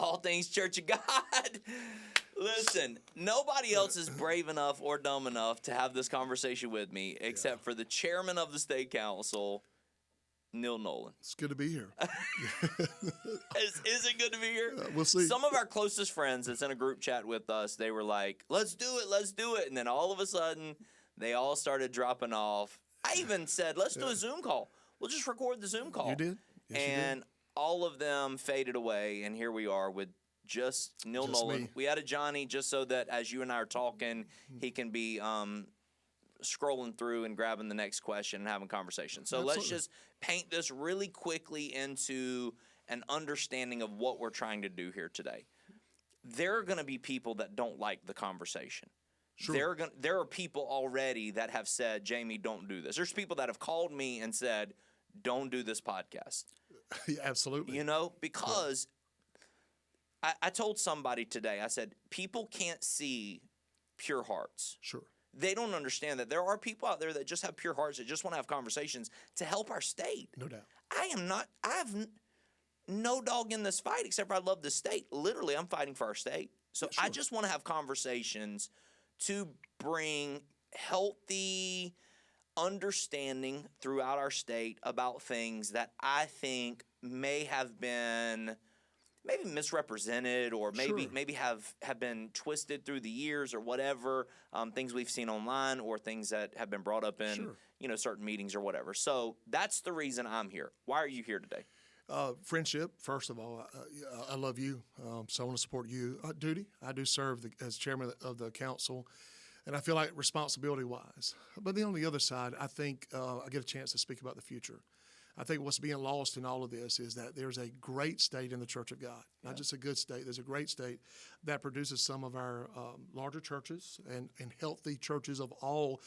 All Things Church of God. Listen, nobody else is brave enough or dumb enough to have this conversation with me except for the chairman of the state council, Neal Nolan. It's good to be here. Is it good to be here? We'll see. Some of our closest friends that's in a group chat with us, they were like, let's do it. And then all of a sudden, they all started dropping off. I even said, let's do a Zoom call. We'll just record the Zoom call. You did? Yes, and you did. all of them faded away, and here we are with just Neal Nolan. Me. We added Johnny just so that as you and I are talking, he can be scrolling through and grabbing the next question and having conversation. So let's just paint this really quickly into an understanding of what we're trying to do here today. There are going to be people that don't like the conversation. Sure. There are people already that have said, Jamie, don't do this. There's people that have called me and said, don't do this podcast. Yeah, absolutely. You know, because I told somebody today, I said, people can't see pure hearts. Sure. They don't understand that there are people out there that just have pure hearts that just want to have conversations to help our state. No doubt. I have no dog in this fight except for I love the state. Literally, I'm fighting for our state. So Sure. I just want to have conversations to bring healthy understanding throughout our state about things that I think may have been maybe misrepresented or maybe have been twisted through the years or whatever, things we've seen online or things that have been brought up in certain meetings or whatever. So that's the reason I'm here. Why are you here today? Friendship, first of all. I love you, so I want to support you. Duty, I do serve as chairman of the council, and I feel like responsibility-wise. But then on the other side, I think I get a chance to speak about the future. I think what's being lost in all of this is that there's a great state in the Church of God, not just a good state. There's a great state that produces some of our larger churches and healthy churches of all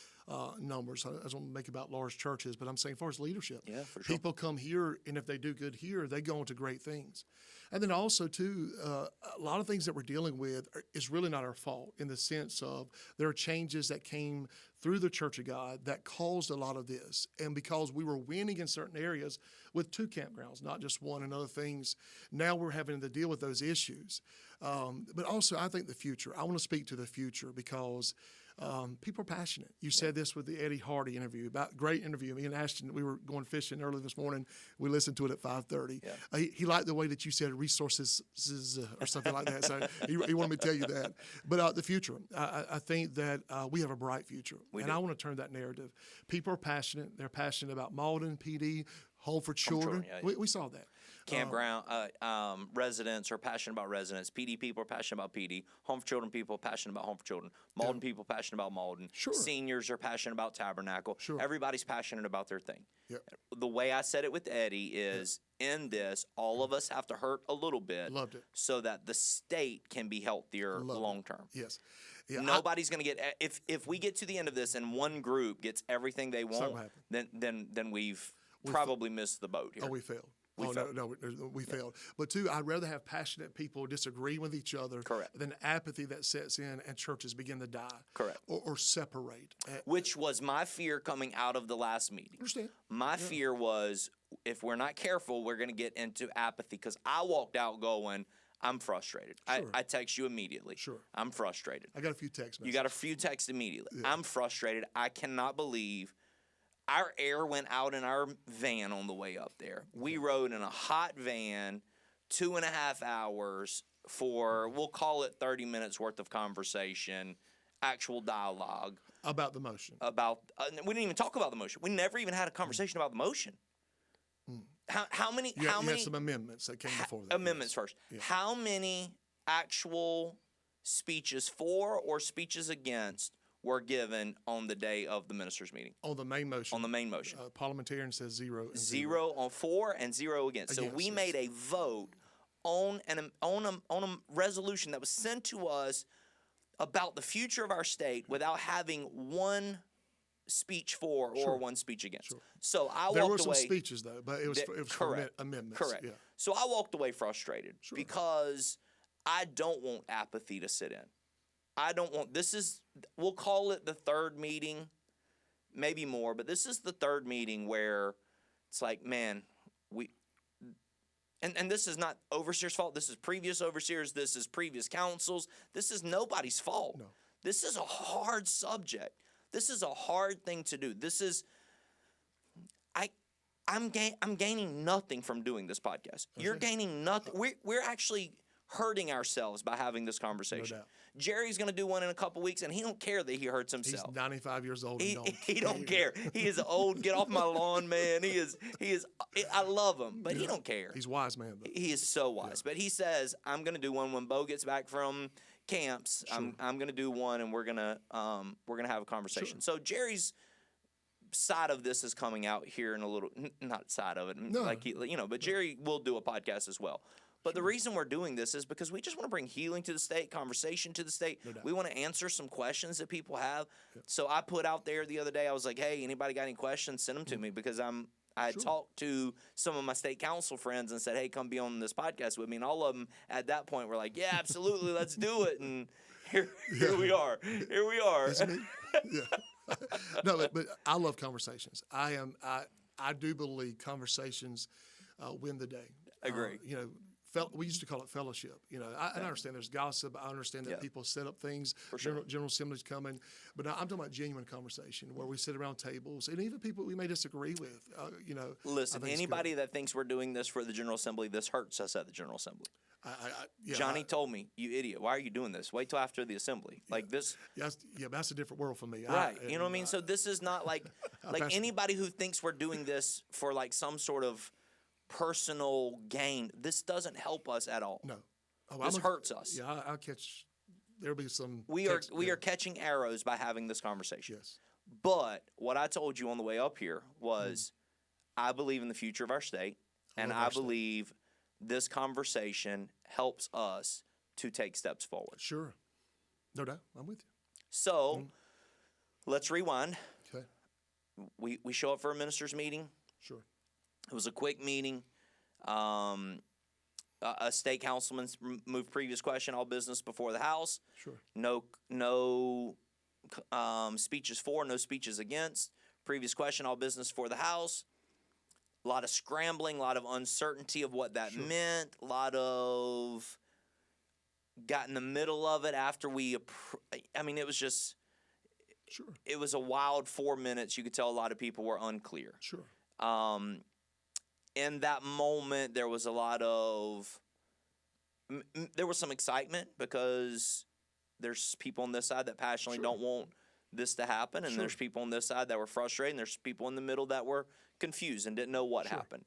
numbers. I don't make about large churches, but I'm saying as far as leadership. Yeah, for sure. People come here, and if they do good here, they go on to great things. And then also, too, a lot of things that we're dealing with is really not our fault in the sense of there are changes that came through the Church of God that caused a lot of this. And because we were winning in certain areas with 2 campgrounds, not just one and other things, now we're having to deal with those issues. But also, I think the future. I want to speak to the future because people are passionate. You said this with the Eddie Hardy interview, great interview. Me and Ashton, we were going fishing early this morning. We listened to it at 5:30. Yeah. He liked the way that you said resources or something like that. So he wanted me to tell you that. But the future, I think that we have a bright future. I want to turn that narrative. People are passionate. They're passionate about Malden, PD, Home for Children. We saw that. Campground residents are passionate about residents. PD people are passionate about PD. Home for Children people are passionate about Home for Children. Malden people passionate about Malden. Sure. Seniors are passionate about Tabernacle. Sure. Everybody's passionate about their thing. Yep. The way I said it with Eddie is in this, all of us have to hurt a little bit. Loved it. So that the state can be healthier long term. Yes. Yeah, Nobody's going to get if we get to the end of this and one group gets everything they want, then we've probably missed the boat here. Oh, we failed. We Yeah. failed. But two, I'd rather have passionate people disagree with each other than apathy that sets in and churches begin to die. Correct. Or separate. Which was my fear coming out of the last meeting. Understand. My fear was if we're not careful, we're going to get into apathy because I walked out going, I'm frustrated. Sure. I text you immediately. Sure. I'm frustrated. I got a few texts. You got a few texts immediately. Yeah. I'm frustrated. I cannot believe our air went out in our van on the way up there. We rode in a hot van 2.5 hours for, we'll call it 30 minutes worth of conversation, actual dialogue. About the motion. We didn't even talk about the motion. We never even had a conversation about the motion. How many? You had some amendments that came before that. Amendments first. Yeah. How many actual speeches for or speeches against were given on the day of the ministers' meeting? On the main motion. On the main motion. Parliamentarian says 0. Zero on for and 0 against. So we made a vote on a resolution that was sent to us about the future of our state without having one speech for or one speech against. Sure. So I walked away. There were some speeches though, but it was for amendments. Correct. Yeah. So I walked away frustrated because I don't want apathy to sit in. I don't want, we'll call it the third meeting, maybe more, but this is the third meeting where it's like, man, and this is not overseer's fault. This is previous overseers. This is previous councils. This is nobody's fault. No. This is a hard subject. This is a hard thing to do. This is, I'm gaining nothing from doing this podcast. You're gaining nothing. We're actually hurting ourselves by having this conversation. No doubt. Jerry's going to do one in a couple weeks, and he don't care that he hurts himself. He's 95 years old. He don't care. He is old. Get off my lawn, man. He is. I love him, but he don't care. He's a wise man, though. He is so wise. But he says, I'm going to do one when Bo gets back from camps. Sure. I'm going to do one, and we're gonna have a conversation. So Jerry's side of this is coming out here in a little, not side of it, but Jerry will do a podcast as well. But the reason we're doing this is because we just want to bring healing to the state, conversation to the state. No doubt. We want to answer some questions that people have. Yep. So I put out there the other day, I was like, hey, anybody got any questions? Send them to me, because I had talked to some of my state council friends and said, hey, come be on this podcast with me. And all of them at that point were like, yeah, absolutely, let's do it. And here we are. Here we are. That's me. Yeah. No, but I love conversations. I do believe conversations win the day. Agree. We used to call it fellowship. I understand there's gossip. I understand that people set up things. For sure. General Assembly's coming. But I'm talking about genuine conversation where we sit around tables, and even people we may disagree with. Listen, anybody that thinks we're doing this for the General Assembly, this hurts us at the General Assembly. Johnny told me, you idiot, why are you doing this? Wait till after the assembly. Like this. But that's a different world for me. Right. You know what I mean? So this is not like anybody who thinks we're doing this for like some sort of personal gain. This doesn't help us at all. No. This hurts us. Yeah, I'll catch. There'll be some. We are catching arrows by having this conversation. Yes. But what I told you on the way up here was, I believe in the future of our state, and I believe this conversation helps us to take steps forward. Sure. No doubt. I'm with you. So, let's rewind. Okay. We show up for a minister's meeting. Sure. It was a quick meeting. A state councilman moved previous question, all business before the House. Sure. No speeches for, no speeches against. Previous question, all business for the House. A lot of scrambling, a lot of uncertainty of what that meant. A lot of got in the middle of it after it was just. Sure. It was a wild 4 minutes. You could tell a lot of people were unclear. Sure. In that moment, there was a lot of there was some excitement because there's people on this side that passionately don't want this to happen, and there's people on this side that were frustrated, and there's people in the middle that were confused and didn't know what happened.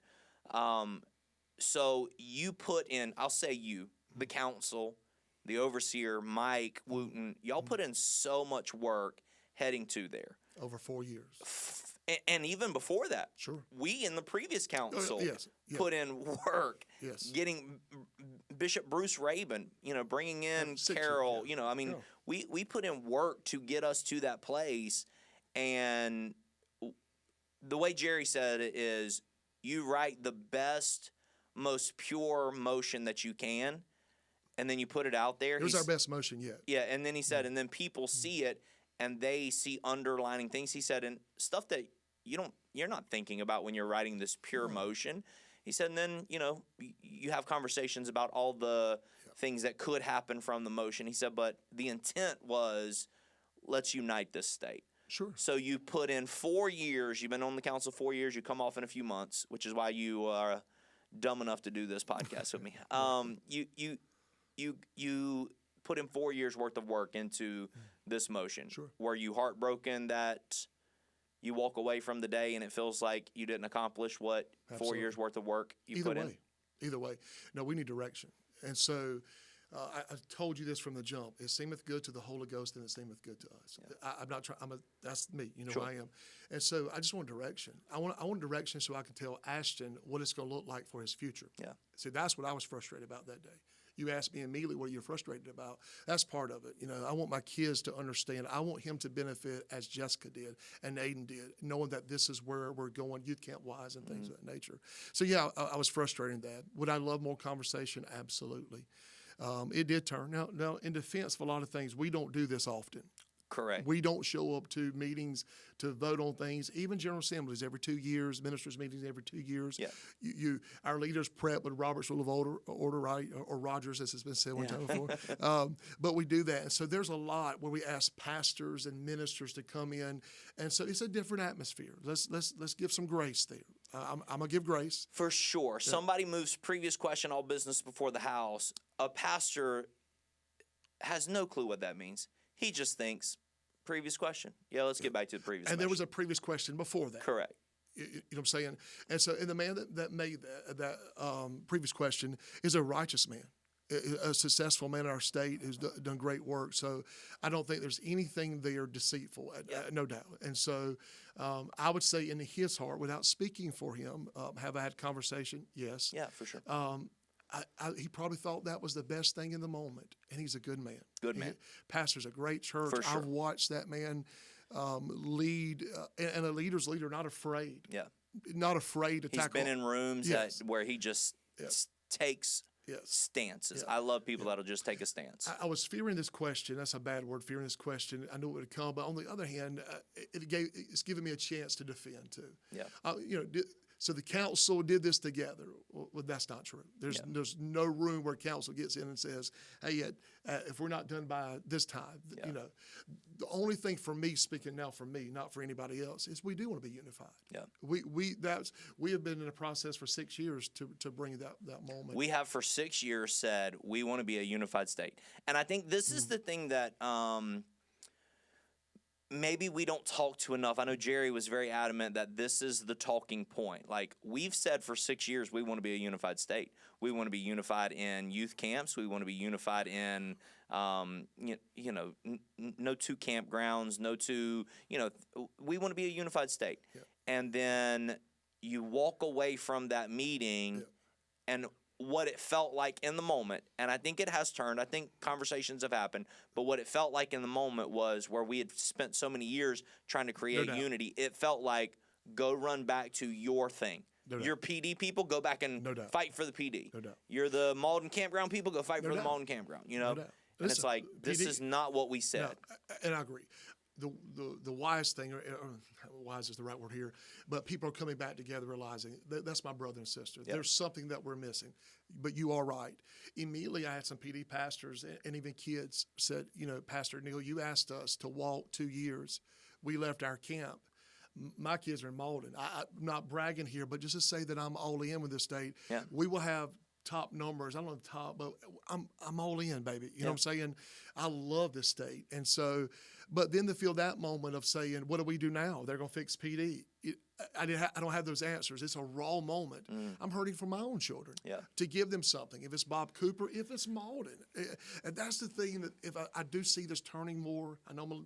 So you put in, I'll say you, the council, the overseer, Mike Wooten, y'all put in so much work heading to there. Over 4 years. And even before that, we in the previous council put in work, getting Bishop Bruce Rabin, bringing in Carol, we put in work to get us to that place. And the way Jerry said it is, you write the best, most pure motion that you can, and then you put it out there. It was our best motion yet. Yeah, and then he said, and then people see it, and they see underlining things. He said, and stuff that you're not thinking about when you're writing this pure motion. He said, and then, you have conversations about all the things that could happen from the motion. He said, but the intent was, let's unite this state. Sure. So you put in 4 years. You've been on the council 4 years. You come off in a few months, which is why you are dumb enough to do this podcast with me. You put in 4 years worth of work into this motion. Sure. Were you heartbroken that you walk away from the day and it feels like you didn't accomplish what 4 years worth of work you put in? Either way. No, we need direction. And so I told you this from the jump. It seemeth good to the Holy Ghost, and it seemeth good to us. Yeah. I'm not trying. That's me. Who I am. And so I just want direction. I want direction so I can tell Ashton what it's going to look like for his future. Yeah. See, that's what I was frustrated about that day. You asked me immediately what you're frustrated about. That's part of it. I want my kids to understand. I want him to benefit as Jessica did and Aiden did, knowing that this is where we're going, youth camp wise and things of that nature. So yeah, I was frustrated in that. Would I love more conversation? Absolutely. It did turn. Now, in defense of a lot of things, we don't do this often. Correct. We don't show up to meetings to vote on things, even General Assemblies every 2 years, ministers' meetings every 2 years. Yeah. Our leaders prep with Robert's Rule of Order, right? Or Rogers, as has been said one time before. But we do that. And so there's a lot where we ask pastors and ministers to come in. And so it's a different atmosphere. Let's give some grace there. I'm going to give grace. For sure. Yeah. Somebody moves previous question, all business before the house. A pastor has no clue what that means. He just thinks, previous question. Yeah, let's get back to the previous question. And there was a previous question before that. Correct. You know what I'm saying? And so, and the man that made that previous question is a righteous man, a successful man in our state who's done great work. So I don't think there's anything there deceitful, no doubt. And so I would say in his heart, without speaking for him, have I had conversation? Yes. Yeah, for sure. He probably thought that was the best thing in the moment, and he's a good man. Good man. Pastors a great church. For sure. I've watched that man lead, and a leader's leader, not afraid. Yeah. Not afraid to tackle. He's been in rooms where he just takes stances. Yeah. I love people that'll just take a stance. I was fearing this question. That's a bad word, fearing this question. I knew it would come, but on the other hand, it's given me a chance to defend too. Yeah. So the council did this together. Well, that's not true. There's no room where council gets in and says, "Hey, if we're not done by this time," the only thing for me, speaking now for me, not for anybody else, is we do want to be unified. Yeah. We have been in a process for 6 years to bring that moment. We have for 6 years said we want to be a unified state, and I think this is the thing that. Maybe we don't talk to enough. I know Jerry was very adamant that this is the talking point. Like, we've said for 6 years, we want to be a unified state. We want to be unified in youth camps. We want to be unified in, no two campgrounds, no two, we want to be a unified state. Yeah. And then you walk away from that meeting and what it felt like in the moment, and I think it has turned. I think conversations have happened, but what it felt like in the moment was where we had spent so many years trying to create unity. It felt like, go run back to your thing. You're PD people, go back and fight for the PD. You're the Malden campground people, go fight for the Malden campground. And it's like, this is not what we said. And I agree. The wise thing, or wise is the right word here, but people are coming back together realizing that's my brother and sister. Yep. There's something that we're missing. But you are right. Immediately I had some PD pastors and even kids said, Pastor Neal, you asked us to walk 2 years. We left our camp. My kids are in Malden. I'm not bragging here, but just to say that I'm all in with this state. Yeah. We will have top numbers. I don't know the top, but I'm all in, baby. You know what I'm saying? I love this state. And so, but then to feel that moment of saying, what do we do now? They're going to fix PD. I don't have those answers. It's a raw moment. I'm hurting for my own children to give them something. If it's Bob Cooper, if it's Malden. And that's the thing that if I do see this turning more, I know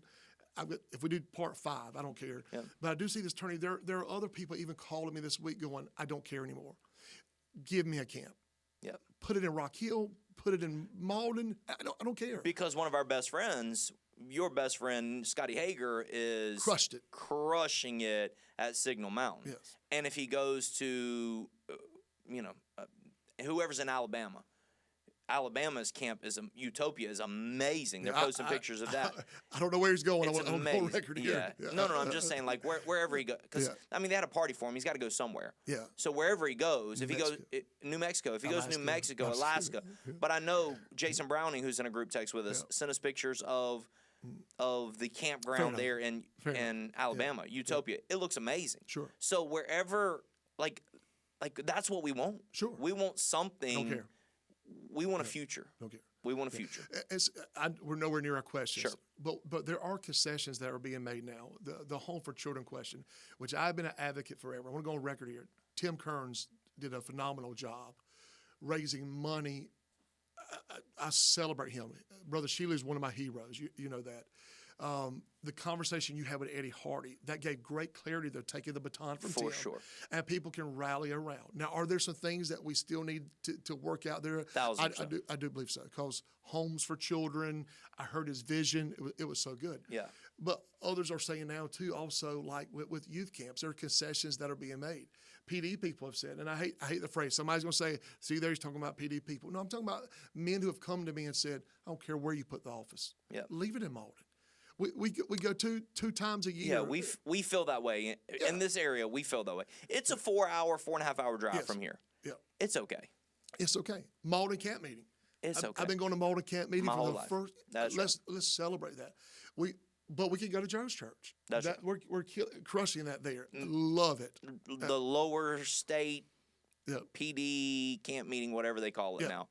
if we do part 5, I don't care. Yeah. But I do see this turning. There are other people even calling me this week going, I don't care anymore. Give me a camp. Yeah. Put it in Rock Hill. Put it in Malden. I don't care. Because one of our best friends, your best friend, Scotty Hager, is crushing it at Signal Mountain. Yes. And if he goes to, whoever's in Alabama, Alabama's camp Utopia is amazing. They're posting pictures of that. I don't know where he's going. It's I amazing. On record here. Yeah. No, I'm just saying, like, wherever he goes. Because, they had a party for him. He's got to go somewhere. Yeah. So wherever he goes, New Mexico. If he goes to New Mexico, Alaska. But I know Jason Browning, who's in a group text with us, sent us pictures of the campground there in Alabama, Utopia. It looks amazing. Sure. So wherever, like that's what we want. Sure. We want something. Don't care. We want a future. Okay. We want a future. We're nowhere near our questions. Sure. But there are concessions that are being made now. The Home for Children question, which I've been an advocate forever. I want to go on record here. Tim Kearns did a phenomenal job raising money. I celebrate him. Brother Sheila is one of my heroes. You know that. The conversation you had with Eddie Hardy, that gave great clarity. They're taking the baton from Tim. For sure. And people can rally around. Now, are there some things that we still need to work out there? 1,000%. I do believe so. Because Homes for Children, I heard his vision. It was so good. Yeah. But others are saying now, too, also, like with youth camps, there are concessions that are being made. PD people have said, and I hate the phrase. Somebody's going to say, see, there he's talking about PD people. No, I'm talking about men who have come to me and said, I don't care where you put the office. Yeah. Leave it in Malden. We go two times a year. Yeah, we feel that way in this area. We feel that way. It's a 4.5 hour drive from here. Yeah, it's okay. It's okay. Malden camp meeting. It's okay. I've been going to Malden camp meeting My for whole the life. first. Let's celebrate that. But we can go to Joe's church. That's right. We're crushing that there. Love it. The lower state Yeah. PD camp meeting, whatever they call it now,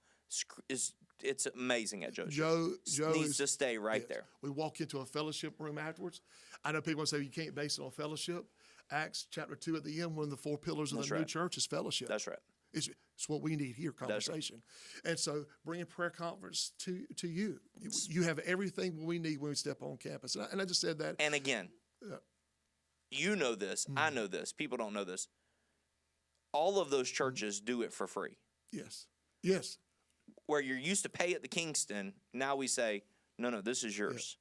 it's amazing at Joe's. Joe needs to stay right there. We walk into a fellowship room afterwards. I know people say you can't base it on fellowship. Acts chapter 2 at the end, one of the 4 pillars of the new church is fellowship. That's right. It's what we need here, conversation. Right. And so bringing prayer conference to you. You have everything we need when we step on campus. And I just said that. And again, you know this. I know this. People don't know this. All of those churches do it for free. Yes. Yes. Where you're used to pay at the Kingston, now we say, no, this is yours.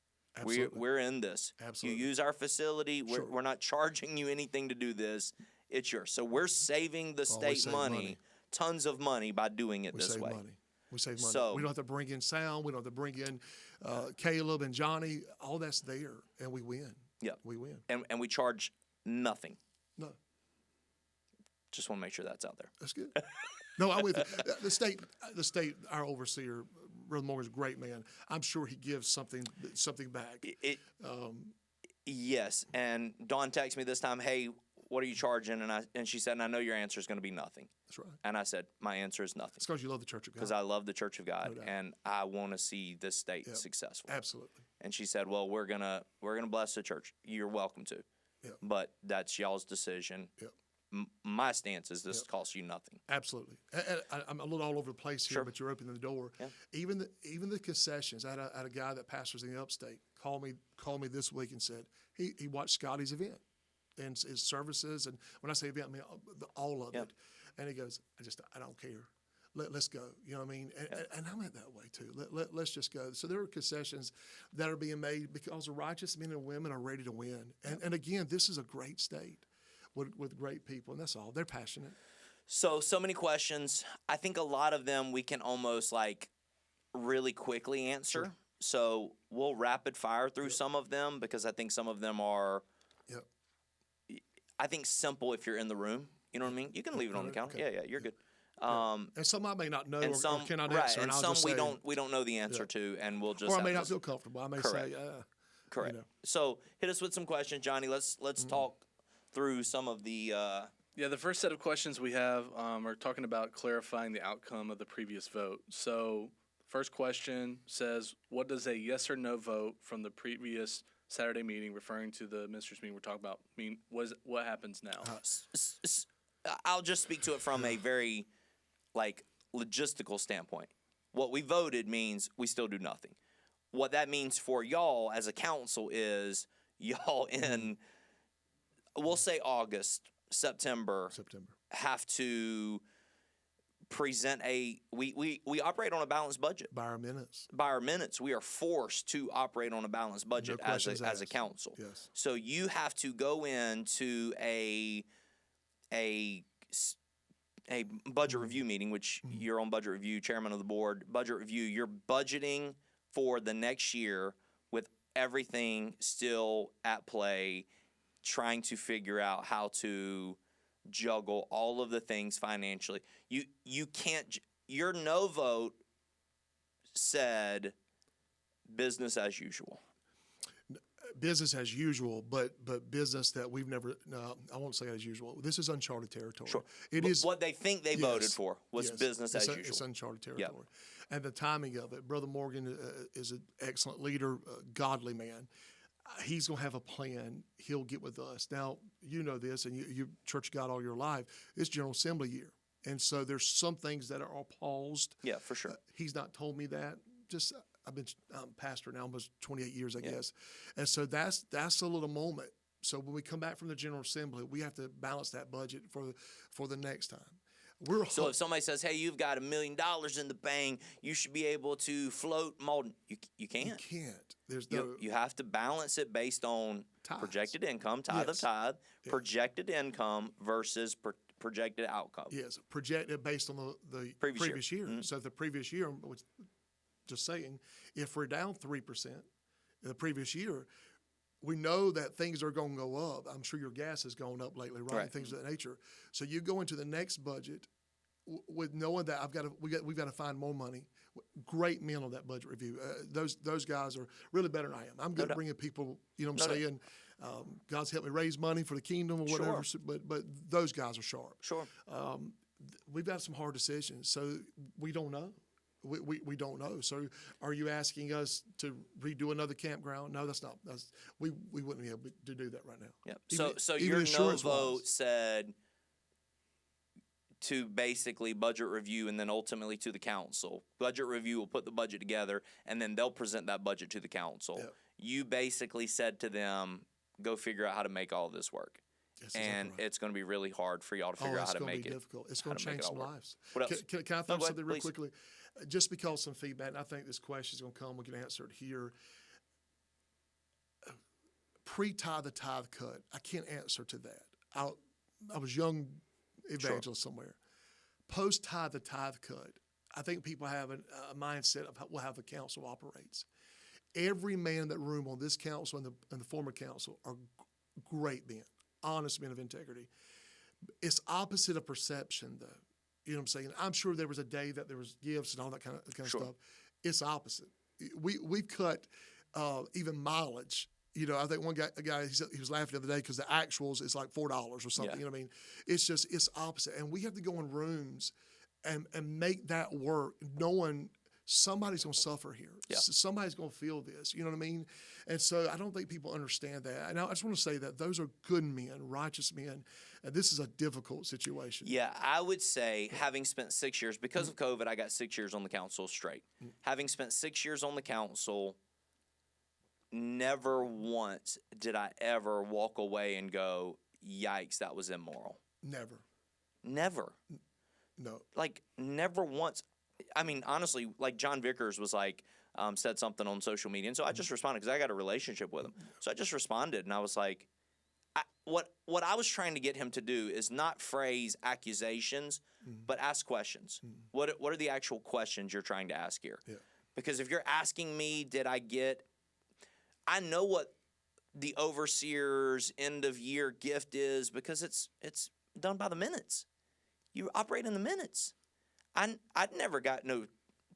Yeah, we're in this. Absolutely. You use our facility. We're not charging you anything to do this. It's yours. So we're saving the state money, tons of money by doing it this way. We save money. So, we don't have to bring in sound. We don't have to bring in Caleb and Johnny. All that's there, and we win. Yeah. We win. And we charge nothing. No. Just want to make sure that's out there. That's good. No, I'm with you. The state, our overseer, Brother Morgan's a great man. I'm sure he gives something back. Yes. And Dawn texted me this time, hey, what are you charging? And she said, and I know your answer is going to be nothing. That's right. And I said, my answer is nothing. It's because you love the Church of God. Because I love the Church of God, and I want to see this state successful. Absolutely. And she said, well, we're gonna bless the church. You're welcome to. Yep. But that's y'all's decision. Yep. My stance is this costs you nothing. Absolutely. And I'm a little all over the place here, but you're opening the door. Yeah. Even the concessions. I had a guy that pastors in the upstate call me this week and said he watched Scotty's event and his services, and when I say event, I mean all of it. And he goes, I don't care. Let's go. You know what I mean? And I went that way too. Let's just go. So there are concessions that are being made because the righteous men and women are ready to win. And again, this is a great state with great people, and that's all. They're passionate. So many questions. I think a lot of them we can almost like really quickly answer. Sure. So we'll rapid fire through some of them because I think some of them are, I think, simple if you're in the room. You know what I mean? You can leave it on the counter. Okay. Yeah, you're good. And some I may not know or cannot answer. And some we don't know the answer to, and we'll just. Or I may not feel comfortable. I may say, correct. You know. So hit us with some questions, Johnny. Let's talk through some of the. The first set of questions we have are talking about clarifying the outcome of the previous vote. So, first question says, "What does a yes or no vote from the previous Saturday meeting, referring to the ministers' meeting we're talking about, mean? What happens now?" I'll just speak to it from a very logistical standpoint. What we voted means we still do nothing. What that means for y'all as a council is y'all in, we'll say August, September, have to present we operate on a balanced budget. By our minutes. By our minutes. We are forced to operate on a balanced budget as a council. Yes. So you have to go into a budget review meeting, which you're on budget review, chairman of the board, budget review. You're budgeting for the next year with everything still at play, trying to figure out how to juggle all of the things financially. You can't. Your no vote said business as usual. Business as usual, but business that we've never. No, I won't say as usual. This is uncharted territory. Sure, it is what they think they voted for was business as usual. It's uncharted territory, and the timing of it. Brother Morgan is an excellent leader, godly man. He's going to have a plan. He'll get with us. Now, you know this, and you Church of God all your life. It's General Assembly year, and so there's some things that are all paused. Yeah, for sure. He's not told me that. Just. I've been pastor now almost 28 years, I guess. And so that's a little moment. So when we come back from the General Assembly, we have to balance that budget for the next time. So if somebody says, hey, you've got $1 million in the bank, you should be able to float Malden. You can't. You can't. There's you have to balance it based on tithes. Projected income, tithe of tithe, projected income versus projected outcome. Yes, projected based on the previous year. So the previous year, just saying, if we're down 3%, in the previous year, we know that things are going to go up. I'm sure your gas has gone up lately, right? Things of that nature. So you go into the next budget with knowing that we've got to find more money. Great men on that budget review. Those guys are really better than I am. I'm good at bringing people. You know what I'm saying? God's helped me raise money for the kingdom or whatever. Sure. But those guys are sharp. Sure. We've got some hard decisions, so we don't know. We don't know. So are you asking us to redo another campground? No, we wouldn't be able to do that right now. Yep. So your no vote said to basically budget review and then ultimately to the council. Budget review will put the budget together and then they'll present that budget to the council. Yep. You basically said to them, go figure out how to make all of this work. Yes, and exactly right. It's going to be really hard for y'all to figure out how to make it. It's going to be difficult. It's going to change some lives. What else? Can I throw something real quickly? Just because some feedback, and I think this question is going to come, we can answer it here. Pre-tithe the tithe cut, I can't answer to that. I was young evangelist somewhere. Post-tithe the tithe cut, I think people have a mindset of how the council operates. Every man in that room on this council and the former council are great men, honest men of integrity. It's opposite of perception, though. You know what I'm saying? I'm sure there was a day that there was gifts and all that kind of stuff. It's opposite. We've cut even mileage. You know, I think one guy he was laughing the other day because the actuals is like $4 or something. Yeah. You know what I mean? It's opposite, and we have to go in rooms and make that work, knowing somebody's going to suffer here. Yeah. Somebody's going to feel this. You know what I mean? And so I don't think people understand that. And I just want to say that those are good men, righteous men, and this is a difficult situation. Yeah, I would say having spent 6 years, because of COVID, I got 6 years on the council straight. Having spent 6 years on the council, never once did I ever walk away and go, yikes, that was immoral. Never. No. Like, never once. I mean, honestly, like John Vickers was like, said something on social media. And so I just responded because I got a relationship with him. So I just responded and I was like, what I was trying to get him to do is not phrase accusations, but ask questions. What are the actual questions you're trying to ask here? Yeah. Because if you're asking me, I know what the overseer's end of year gift is because it's done by the minutes. You operate in the minutes. I'd never got no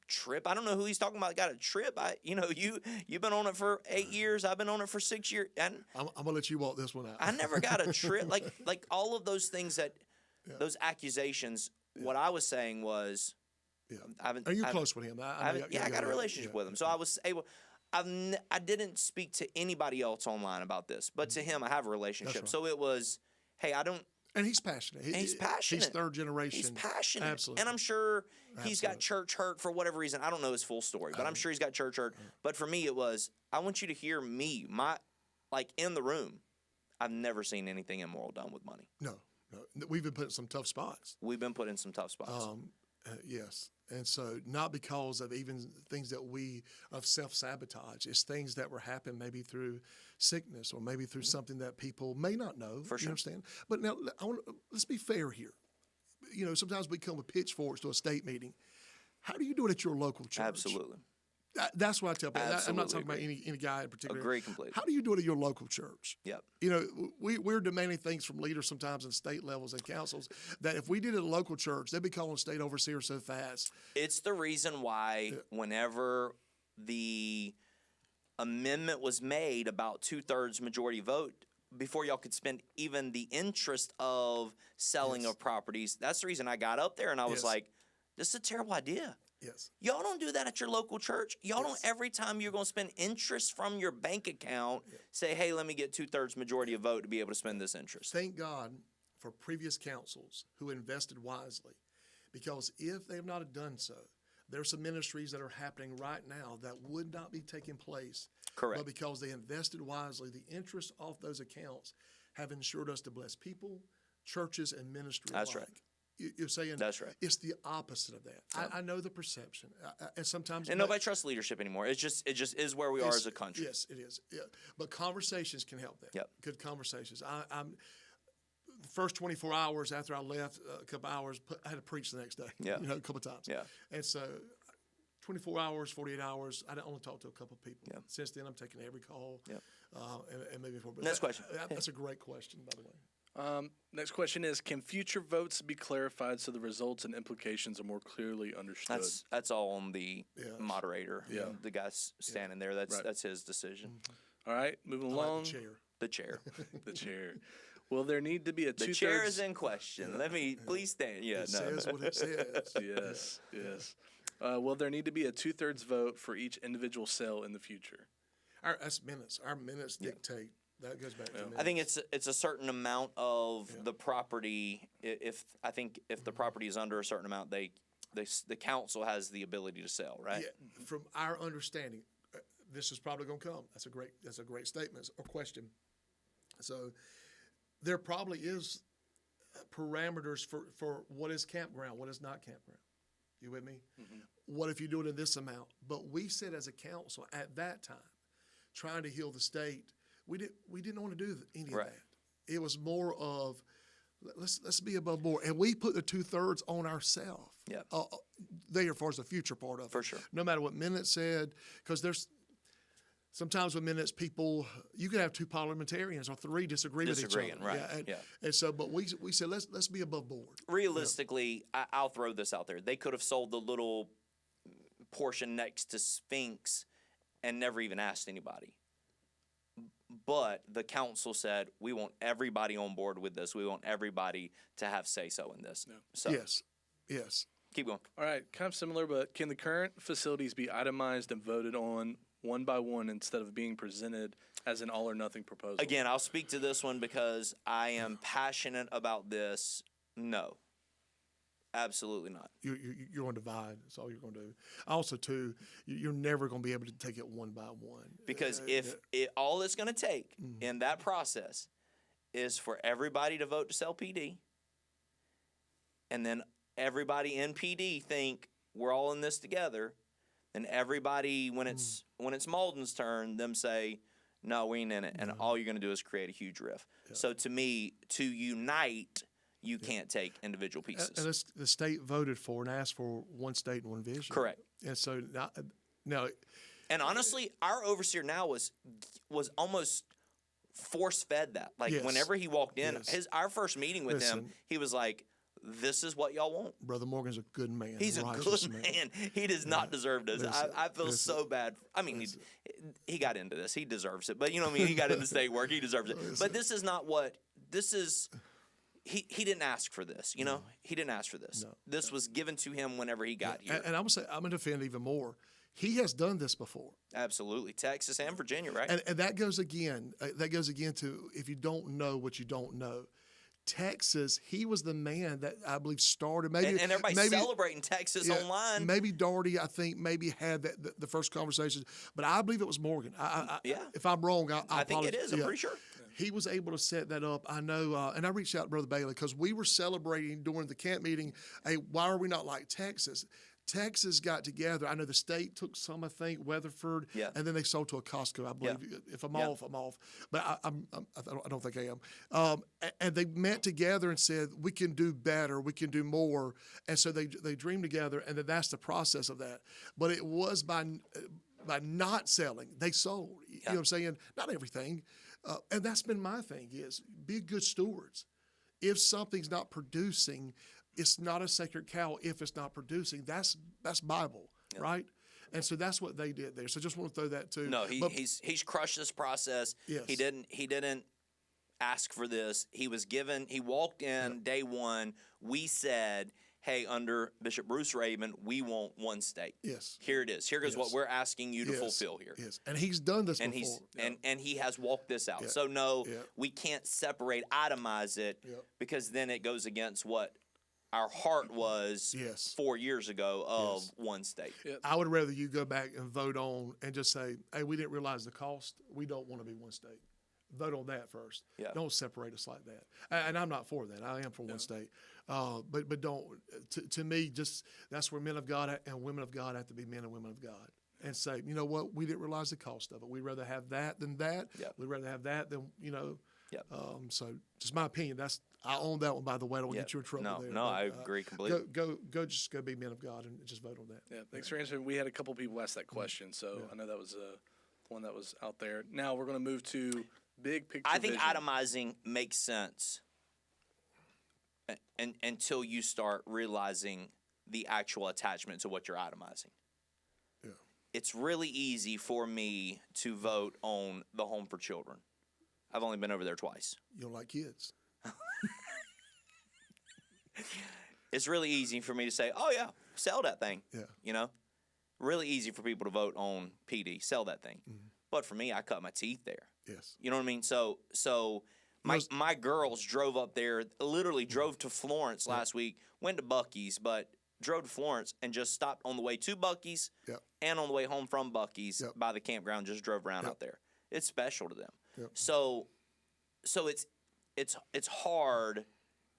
trip. I don't know who he's talking about got a trip. You've been on it for 8 years. I've been on it for 6 years. And I'm gonna let you walk this one out. I never got a trip. Like all of those things those accusations. Yeah. What I was saying was, are you close with him? I got a relationship with him, so I was able. I didn't speak to anybody else online about this, but to him, I have a relationship. Right. So it was, hey, I don't. And he's passionate. He's passionate. He's third generation. He's passionate. Absolutely. And I'm sure he's got church hurt for whatever reason. I don't know his full story, but I'm sure he's got church hurt. But for me, it was, I want you to hear me, in the room. I've never seen anything immoral done with money. No. We've been put in some tough spots. Yes. And so not because of even things that of self-sabotage. It's things that were happening maybe through sickness or maybe through something that people may not know. For sure. You understand? But now, let's be fair here. You know, sometimes we come with pitchforks to a state meeting. How do you do it at your local church? Absolutely. That's what I tell people. I'm not talking about any guy in particular. Agree completely. How do you do it at your local church? Yep. You know, we're demanding things from leaders sometimes in state levels and councils that if we did it at a local church, they'd be calling state overseers so fast. It's the reason why whenever the amendment was made about 2/3 majority vote, before y'all could spend even the interest of selling of properties, that's the reason I got up there and I was like, this is a terrible idea. Yes. Y'all don't do that at your local church. Y'all don't every time you're going to spend interest from your bank account say, hey, let me get 2/3 majority of vote to be able to spend this interest. Thank God for previous councils who invested wisely, because if they have not done so, there are some ministries that are happening right now that would not be taking place. Correct. But because they invested wisely, the interest off those accounts have ensured us to bless people, churches, and ministry That's alike. right. You're saying that's right. It's the opposite of that. I know the perception, and sometimes nobody trusts leadership anymore. It just is where we are as a country. Yes, it is. Yeah. But conversations can help that. Yep. Good conversations. I'm the first 24 hours after I left, a couple hours, I had to preach the next day. Yeah. A couple of times. Yeah. And so 24 hours, 48 hours. I only talked to a couple of people. Yeah. Since then, I'm taking every call. Yep. And maybe forward. But Next question. That's a great question, by the way. Next question is, can future votes be clarified so the results and implications are more clearly understood? That's all on the Yes. moderator. Yeah. The guy standing there. That's his decision. All right, moving I like along. the chair. The chair. The chair. Will there need to be a The two-thirds? chair is in question. Let me please stand. Yeah, It no. says what it says. Yes, yes. Will there need to be a 2/3 vote for each individual cell in the future? That's minutes. Our minutes dictate. That goes back to minutes. I think it's a certain amount of the property. If the property is under a certain amount, the council has the ability to sell, right? Yeah, from our understanding, this is probably going to come. That's a great statement or question. So there probably is parameters for what is campground, what is not campground. You with me? Mm-hmm. What if you do it in this amount? But we said as a council at that time, trying to heal the state, we didn't want to do any of Right. that. It was more of let's be above board, and we put the 2/3 on ourselves. Yeah. There, as far as the future part of it, For sure. No matter what minutes said, because there's sometimes with minutes, you could have two parliamentarians or three disagree with each Disagreeing, other. right, yeah. And so, but we said let's be above board. Realistically, I'll throw this out there. They could have sold the little portion next to Sphinx and never even asked anybody. But the council said, we want everybody on board with this. We want everybody to have say-so in this. Yeah. So Yes. keep going. All right, kind of similar, but can the current facilities be itemized and voted on one by one instead of being presented as an all or nothing proposal? Again, I'll speak to this one because I am passionate about this. No. Absolutely not. You're going to divide. That's all you're going to do. Also, too, you're never going to be able to take it one by one. Because if all it's going to take in that process is for everybody to vote to sell PD, and then everybody in PD think we're all in this together, then everybody, when it's Malden's turn, them say, no, we ain't in it. And all you're going to do is create a huge rift. Yeah. So to me, to unite, you can't take individual pieces. And the state voted for and asked for one state and one vision. Correct. And so now and honestly, our overseer now was almost force-fed that. Like, whenever he walked in, our first meeting with him, he was like, this is what y'all want. Brother Morgan's a good man. He's a good man. He does not deserve this. I feel so bad. I mean, he got into this. He deserves it. But you know what I mean? He got into state work. He deserves it. But this is not what – this is – he didn't ask for this, you know? He didn't ask for this. No. This was given to him whenever he got here. And I'm going to defend even more. He has done this before. Absolutely. Texas and Virginia, right? And that goes again to if you don't know what you don't know. Texas, he was the man that I believe started. Maybe and everybody's celebrating Texas online. Maybe Daugherty, I think, had the first conversation, but I believe it was Morgan. If I'm wrong, I think it is. I'm pretty sure. He was able to set that up. I know, and I reached out to Brother Bailey because we were celebrating during the camp meeting. Hey, why are we not like Texas? Texas got together. I know the state took some, I think, Weatherford, and then they sold to a Costco, I believe. Yeah. If I'm off, I'm off. But I don't think I am. And they met together and said, we can do better, we can do more. And so they dreamed together, and then that's the process of that. But it was by not selling, they sold. You know what I'm saying? Not everything. And that's been my thing is be good stewards. If something's not producing, it's not a sacred cow if it's not producing. That's Bible, right? And so that's what they did there. So just want to throw that too. No, he's crushed this process. Yes. He didn't ask for this. He was given. He walked in day one. We said, hey, under Bishop Bruce Raven, we want one state. Yes. Here it is. Here is what we're asking you to fulfill here. Yes. And he's done this before. And he has walked this out. So no, we can't separate, itemize it because then it goes against what our heart was 4 years ago of one state. Yep. I would rather you go back and vote on and just say, hey, we didn't realize the cost. We don't want to be one state. Vote on that first. Yeah. Don't separate us like that. And I'm not for that. I am for one state. But don't. To me, just that's where men of God and women of God have to be men and women of God. And say, you know what? We didn't realize the cost of it. We'd rather have that than that. Yep. We'd rather have that than, you know. Yep. So just my opinion. I own that one, by the way. I don't get you in trouble there. No, but, I agree completely. Just go be men of God and just vote on that. Yeah, thanks for answering. We had a couple people ask that question, so I know that was one that was out there. Now we're going to move to big picture. I think vision. itemizing makes sense until you start realizing the actual attachment to what you're itemizing. Yeah. It's really easy for me to vote on the Home for Children. I've only been over there twice. You don't like kids. It's really easy for me to say, oh, yeah, sell that thing. Yeah. You know? Really easy for people to vote on PD, sell that thing. Mm-hmm. But for me, I cut my teeth there. Yes. You know what I mean? So my girls drove up there, literally drove to Florence last week, went to Buc-ee's, but drove to Florence and just stopped on the way to Buc-ee's and on the way home from Buc-ee's by the campground, just drove around out there. It's special to them. Yep. So it's hard.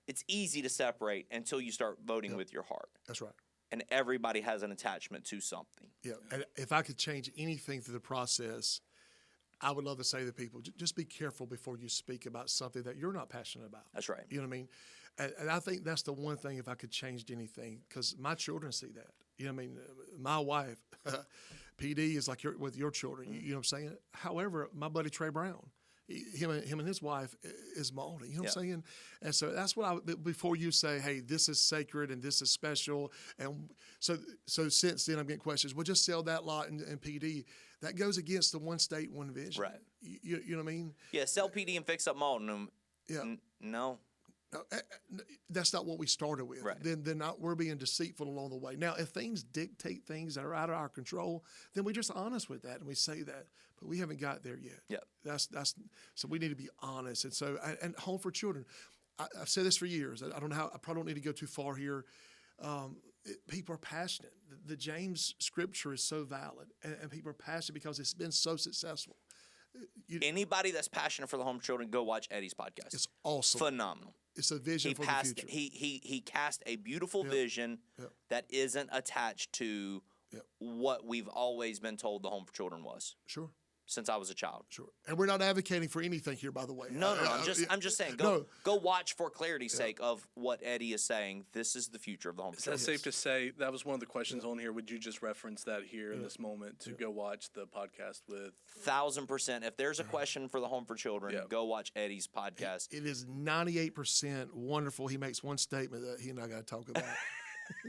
It's easy to separate until you start voting with your heart. That's right. And everybody has an attachment to something. Yeah, and if I could change anything through the process, I would love to say to people, just be careful before you speak about something that you're not passionate about. That's right. You know what I mean? And I think that's the one thing, if I could change anything, because my children see that. You know what I mean? My wife, PD, is like with your children. You know what I'm saying? However, my buddy Trey Brown, him and his wife is Malta. You know what I'm saying? And so that's what before you say, hey, this is sacred and this is special. And so since then I'm getting questions, well, just sell that lot and PD. That goes against the one state, one vision. Right. You know what I mean? Yeah, sell PD and fix up Malton. Yeah. No. That's not what we started with. Right. Then we're being deceitful along the way. Now, if things dictate things that are out of our control, then we're just honest with that and we say that. But we haven't got there yet. Yeah. That's so we need to be honest. And so and Home for Children, I've said this for years. I don't know how. I probably don't need to go too far here. People are passionate. The James scripture is so valid, and people are passionate because it's been so successful. Anybody that's passionate for the Home for Children, go watch Eddie's podcast. It's awesome. Phenomenal. It's a vision for the future. He cast a beautiful vision that isn't attached to what we've always been told the Home for Children was. Sure. Since I was a child. Sure. And we're not advocating for anything here, by the way. No. I'm just saying. Go watch for clarity's sake of what Eddie is saying. This is the future of the Home for Children. Is that safe to say? That was one of the questions on here. Would you just reference that here in this moment to go watch the podcast with? 1,000%. If there's a question for the Home for Children, go watch Eddie's podcast. It is 98% wonderful. He makes one statement that he and I got to talk about.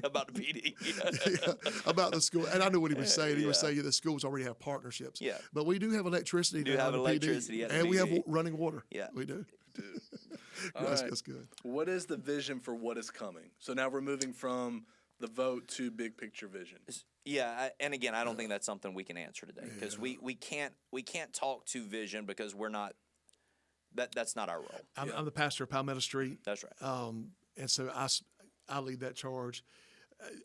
About the PD. About the school. And I knew what he was saying. He was saying the schools already have partnerships. Yeah. But we do have electricity. We do have electricity at the PD, and we have running water. Yeah. We do. That's good. What is the vision for what is coming? So now we're moving from the vote to big picture vision. Yeah, and again, I don't think that's something we can answer today because we can't talk to vision because we're not. That's not our role. I'm the pastor of Palmetto Street. That's right. And so I lead that charge.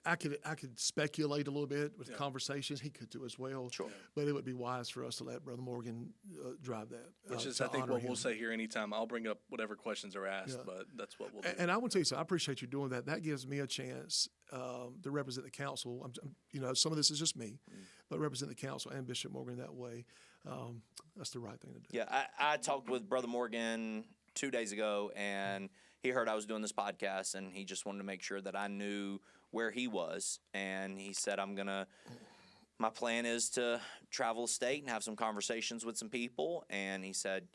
I could speculate a little bit with conversations. He could do as well. Sure. But it would be wise for us to let Brother Morgan drive that. Which is, I think, what we'll say here anytime. I'll bring up whatever questions are asked, but that's what we'll do. And I want to tell you something. I appreciate you doing that. That gives me a chance to represent the council. Some of this is just me, but represent the council and Bishop Morgan that way. That's the right thing to do. Yeah, I talked with Brother Morgan 2 days ago, and he heard I was doing this podcast, and he just wanted to make sure that I knew where he was. And he said, my plan is to travel the state and have some conversations with some people. And he said,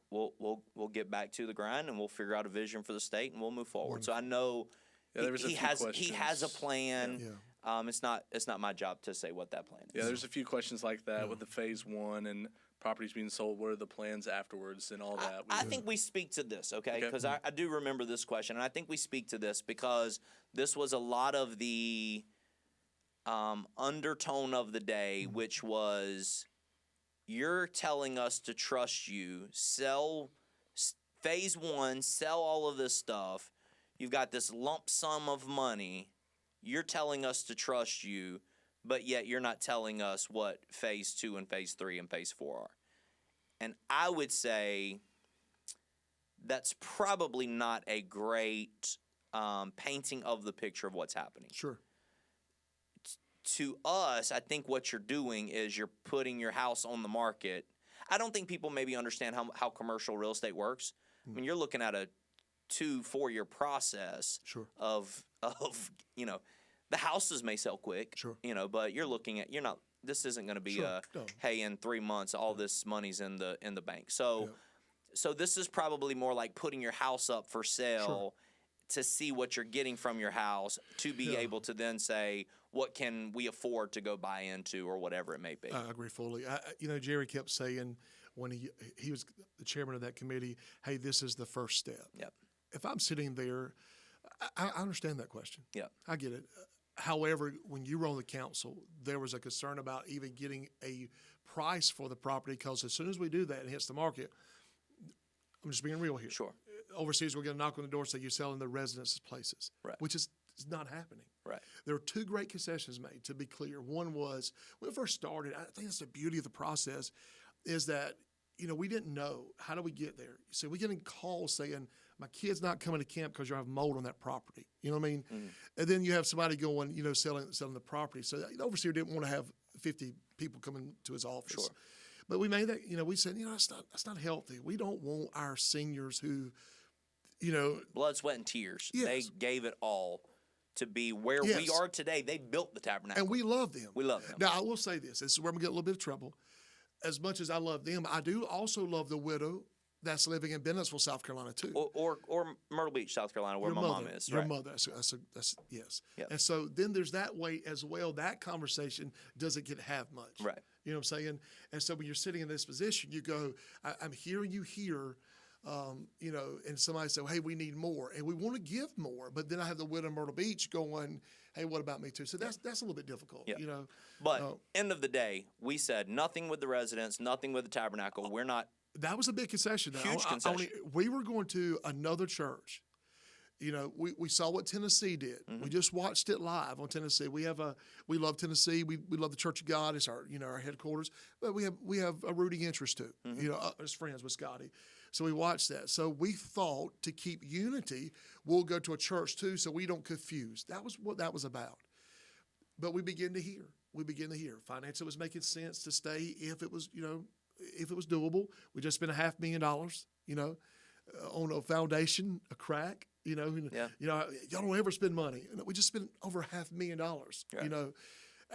we'll get back to the grind and we'll figure out a vision for the state and we'll move forward. Wonderful. So I know he has a plan. Yeah. It's not my job to say what that plan is. Yeah, there's a few questions like that with the phase one and properties being sold. What are the plans afterwards and all that? I think we speak to this, okay? Because I do remember this question, and I think we speak to this because this was a lot of the undertone of the day, which was you're telling us to trust you, sell phase one, sell all of this stuff. You've got this lump sum of money. You're telling us to trust you, but yet you're not telling us what phase 2 and phase 3 and phase 4 are. And I would say that's probably not a great painting of the picture of what's happening. Sure. To us, I think what you're doing is you're putting your house on the market. I don't think people maybe understand how commercial real estate works. I mean, you're looking at a 2-4 year process Sure. of the houses may sell quick, Sure. but you're not. This isn't going to be Sure. No. hey, in 3 months all this money's in the bank. So. Yeah. So this is probably more like putting your house up for sale to see what you're getting from your house to be able to then say, what can we afford to go buy into or whatever it may be. I agree fully. Jerry kept saying when he was the chairman of that committee, hey, this is the first step. Yep. If I'm sitting there, I understand that question. Yep. I get it. However, when you were on the council, there was a concern about even getting a price for the property because as soon as we do that and it hits the market, I'm just being real here. Sure. Overseas, we're going to knock on the door and say you're selling the residences places, Right. which is not happening. Right. There were 2 great concessions made, to be clear. One was, when we first started, I think that's the beauty of the process, is that, we didn't know, how do we get there? So we're getting calls saying, my kid's not coming to camp because you have mold on that property. You know what I mean? Mm. And then you have somebody going, selling the property. So the overseer didn't want to have 50 people coming to his office. Sure. But we made that, we said, that's not healthy. We don't want our seniors who, Blood, sweat, and tears. Yes. They gave it all to be where we Yes. are today. They built the tabernacle. and we love them. We love them. Now, I will say this. This is where I'm going to get a little bit of trouble. As much as I love them, I do also love the widow that's living in Bennettsville, South Carolina, too. Or Myrtle Beach, South Carolina, where Your my mother, mom is. Your Right. mother. That's yes. Yep. And so then there's that way as well. That conversation doesn't get half much. Right. You know what I'm saying? And so when you're sitting in this position, you go, I'm hearing you here, and somebody say, hey, we need more. And we want to give more. But then I have the widow in Myrtle Beach going, hey, what about me too? So that's a little bit difficult, Yeah. But Uh, end of the day, we said nothing with the residents, nothing with the tabernacle. We're not. That was a big concession. Huge concession. We were going to another church. We saw what Tennessee did. Mm-hmm. We just watched it live on Tennessee. We love Tennessee. We love the Church of God. It's our our headquarters. But we have a rooting interest too. Mm-hmm. As friends with Scotty. So we watched that. So we thought to keep unity, we'll go to a church too, so we don't confuse. That was what that was about. But we begin to hear. Financially, it was making sense to stay if it was doable. We just spent $500,000, on a foundation, a crack. Y'all don't ever spend money. We just spent over $500,000. Right.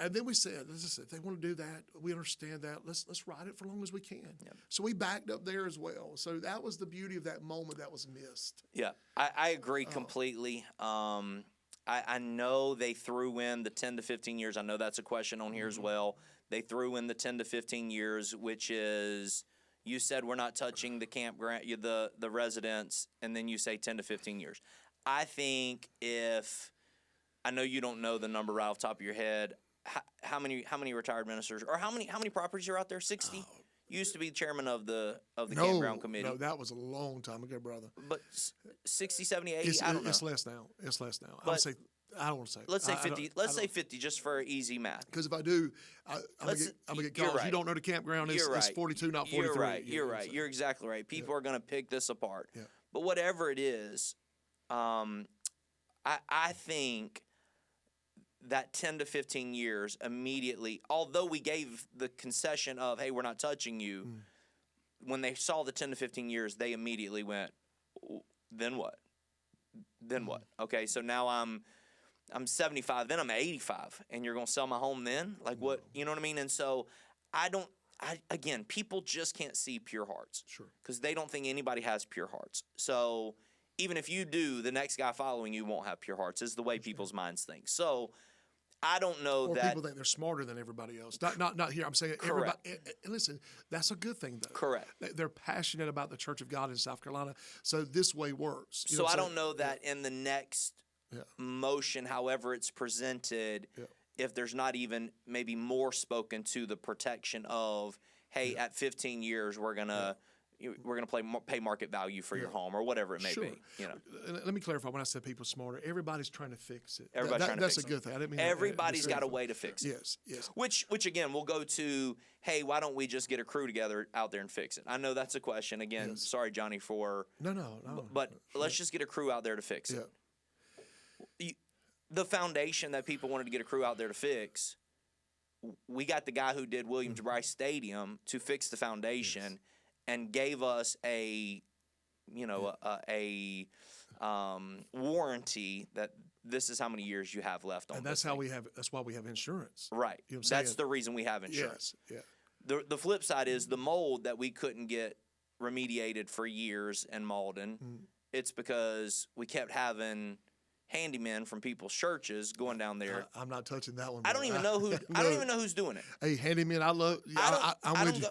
And then we said, as I said, if they want to do that, we understand that. Let's ride it for as long as we can. Yep. So we backed up there as well. So that was the beauty of that moment that was missed. Yeah, I agree completely. I know they threw in the 10 to 15 years. I know that's a question on here as well. They threw in the 10 to 15 years, which is, you said we're not touching the campground, the residents, and then you say 10 to 15 years. I think I know you don't know the number right off the top of your head. How many retired ministers, or how many properties are out there? 60. You used to be chairman of the campground committee. No, that was a long time ago, brother. But 60, 70, 80, I don't know. It's less now. But I don't want to say. Let's say 50. Let's say 50, just for easy math. Because if I do, I'm gonna get calls. Right. You don't know the campground. It's, You're right. it's 42, not 43. You're right. Yeah, You're so- right. You're exactly right. People are going to pick this apart. Yeah. But whatever it is, I think that 10 to 15 years immediately, although we gave the concession of, hey, we're not touching you, when they saw the 10 to 15 years, they immediately went, then what? Then what? Okay, so now I'm 75, then I'm 85, and you're going to sell my home then? Like what? You know what I mean? And so again, people just can't see pure hearts. Sure. Because they don't think anybody has pure hearts. So even if you do, the next guy following you won't have pure hearts, is the way people's minds think. So I don't know Or that. people think they're smarter than everybody else. Not here. I'm saying Correct. everybody. And listen, that's a good thing though. Correct. They're passionate about the Church of God in South Carolina, so this way works. You So know what I I'm don't know that in the next Yeah. motion, however it's presented, Yeah. if there's not even maybe more spoken to the protection of, hey, at 15 years we're gonna pay market value for your home or whatever it may Sure. be. Let me clarify. When I said people smarter, everybody's trying to fix it. Everybody's trying to that's fix a good thing. I didn't mean that Everybody's got a disrespectful. way to fix it. Yes. Which again, we'll go to, hey, why don't we just get a crew together out there and fix it? I know that's a question. Again, Yes. sorry, Johnny, for No. but let's just get a crew out there to fix Yeah. it. The foundation that people wanted to get a crew out there to fix, we got the guy who did Williams-Brice Stadium to fix the foundation and gave us a warranty that this is how many years you have left on. And that's this how thing. that's why we have insurance. Right. You know what I'm That's saying? the reason we have insurance. Yes. Yeah. The flip side is the mold that we couldn't get remediated for years in Malden. It's because we kept having handymen from people's churches going down there. I'm not touching that one. I don't even know who. I don't even know who's doing it. Hey, handyman, I love. I'm with you.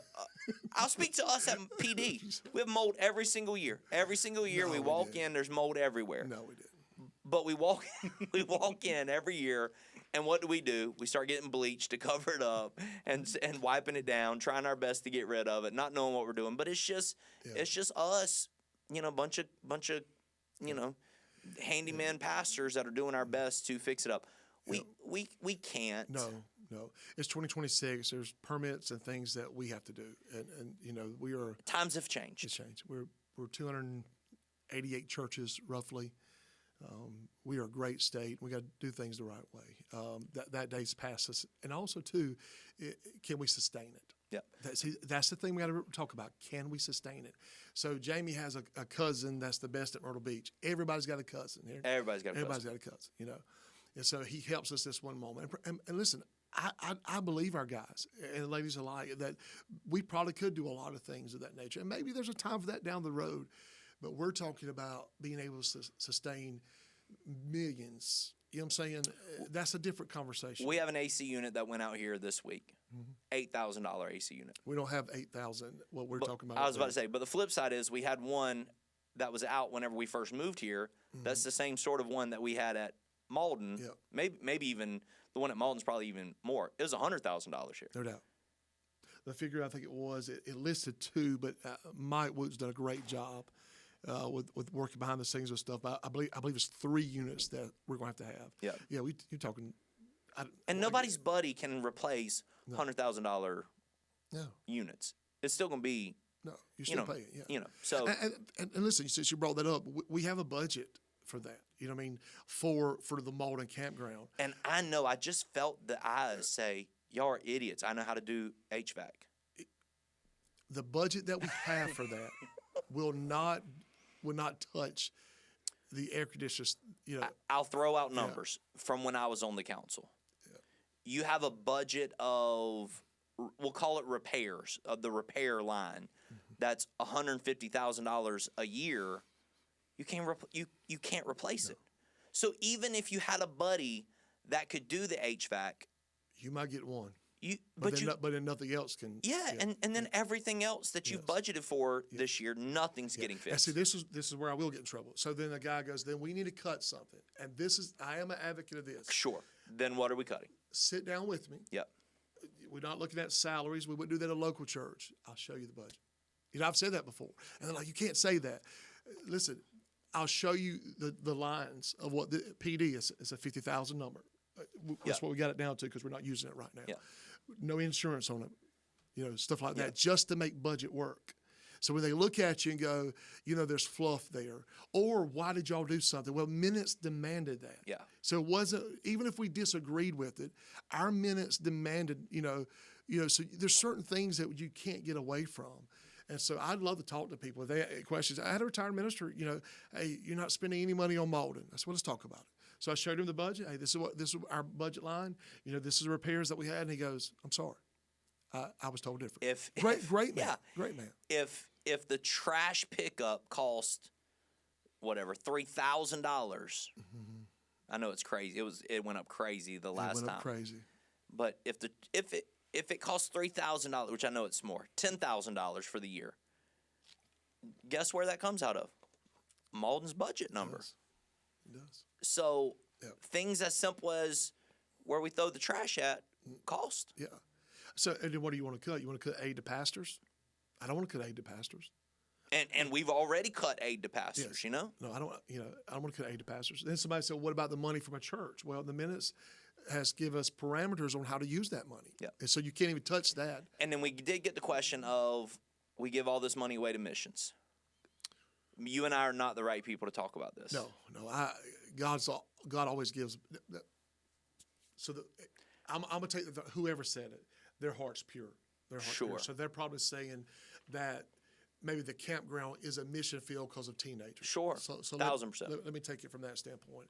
I'll speak to us at PD. We have mold every single year. Every single year we walk in, there's mold everywhere. No, we didn't. But we walk in every year, and what do? We start getting bleach to cover it up and wiping it down, trying our best to get rid of it, not knowing what we're doing. But it's just us, bunch of handyman pastors that are doing our best to fix it up. We can't. No. It's 2026. There's permits and things that we have to do, and we are. Times have changed. It's changed. We're 288 churches roughly. We are a great state. We got to do things the right way. That day's past us, and also too, can we sustain it? Yeah. That's the thing we got to talk about. Can we sustain it? So Jamie has a cousin that's the best at Myrtle Beach. Everybody's got a cousin here. Everybody's got a cousin. And so he helps us this one moment. And listen, I believe our guys and ladies alike that we probably could do a lot of things of that nature. And maybe there's a time for that down the road. But we're talking about being able to sustain millions. You know what I'm saying? That's a different conversation. We have an AC unit that went out here this week. $8,000 AC unit. We don't have 8,000, what we're talking about. I was about to say, but the flip side is we had one that was out whenever we first moved here. That's the same sort of one that we had at Malden. Yeah. Maybe even the one at Malden's probably even more. It was $100,000 here. No doubt. The figure I think it was, it listed 2, but Mike Wood's done a great job with working behind the scenes and stuff. I believe it's 3 units that we're going to have. Yeah. Yeah, you're talking. And nobody's buddy can replace $100,000 units. It's still going to be. No, you're still paying. Yeah. So. And listen, since you brought that up, we have a budget for that. You know what I mean? For the Malden campground. And I know, I just felt the eyes say, y'all are idiots. I know how to do HVAC. The budget that we have for that will not touch the air conditioners. I'll throw out numbers from when I was on the council. Yeah. You have a budget of, we'll call it repairs, of the repair line. That's $150,000 a year. You can't replace it. So even if you had a buddy that could do the HVAC, you might get one. But then nothing else can. Yeah, and then everything else that you've budgeted for this year, nothing's getting fixed. And see, this is where I will get in trouble. So then the guy goes, then we need to cut something. And I am an advocate of this. Sure. Then what are we cutting? Sit down with me. Yep. We're not looking at salaries. We wouldn't do that at a local church. I'll show you the budget. I've said that before. And they're like, you can't say that. Listen, I'll show you the lines of what the PD is. It's a 50,000 number. That's what we got it down to because we're not using it right now. Yeah. No insurance on it, stuff like that, just to make budget work. So when they look at you and go, there's fluff there, or why did y'all do something? Well, minutes demanded that. Yeah. So it wasn't, even if we disagreed with it, our minutes demanded, so there's certain things that you can't get away from. And so I'd love to talk to people. If they had questions. I had a retired minister, hey, you're not spending any money on Malden. I said, well, let's talk about it. So I showed him the budget. Hey, this is our budget line. This is the repairs that we had. And he goes, I'm sorry. I was told different. Great man. Yeah. Great man. If the trash pickup cost whatever $3,000, I know it's crazy. It went up crazy the last time. It went up crazy. But if it costs $3,000, which I know it's more, $10,000 for the year, guess where that comes out of? Malden's budget number. It does. So things as simple as where we throw the trash at cost. Yeah. So and then what do you want to cut? You want to cut aid to pastors? I don't want to cut aid to pastors. And we've already cut aid to pastors, No, I don't. I don't want to cut aid to pastors. Then somebody said, "What about the money from a church?" Well, the minutes has give us parameters on how to use that money. Yeah. And so you can't even touch that. And then we did get the question of we give all this money away to missions. You and I are not the right people to talk about this. No. God always gives. So I'm gonna take whoever said it. Their heart's pure. Their heart's pure. So they're probably saying that maybe the campground is a mission field because of teenagers. Sure, So 1,000%. Let me take it from that standpoint.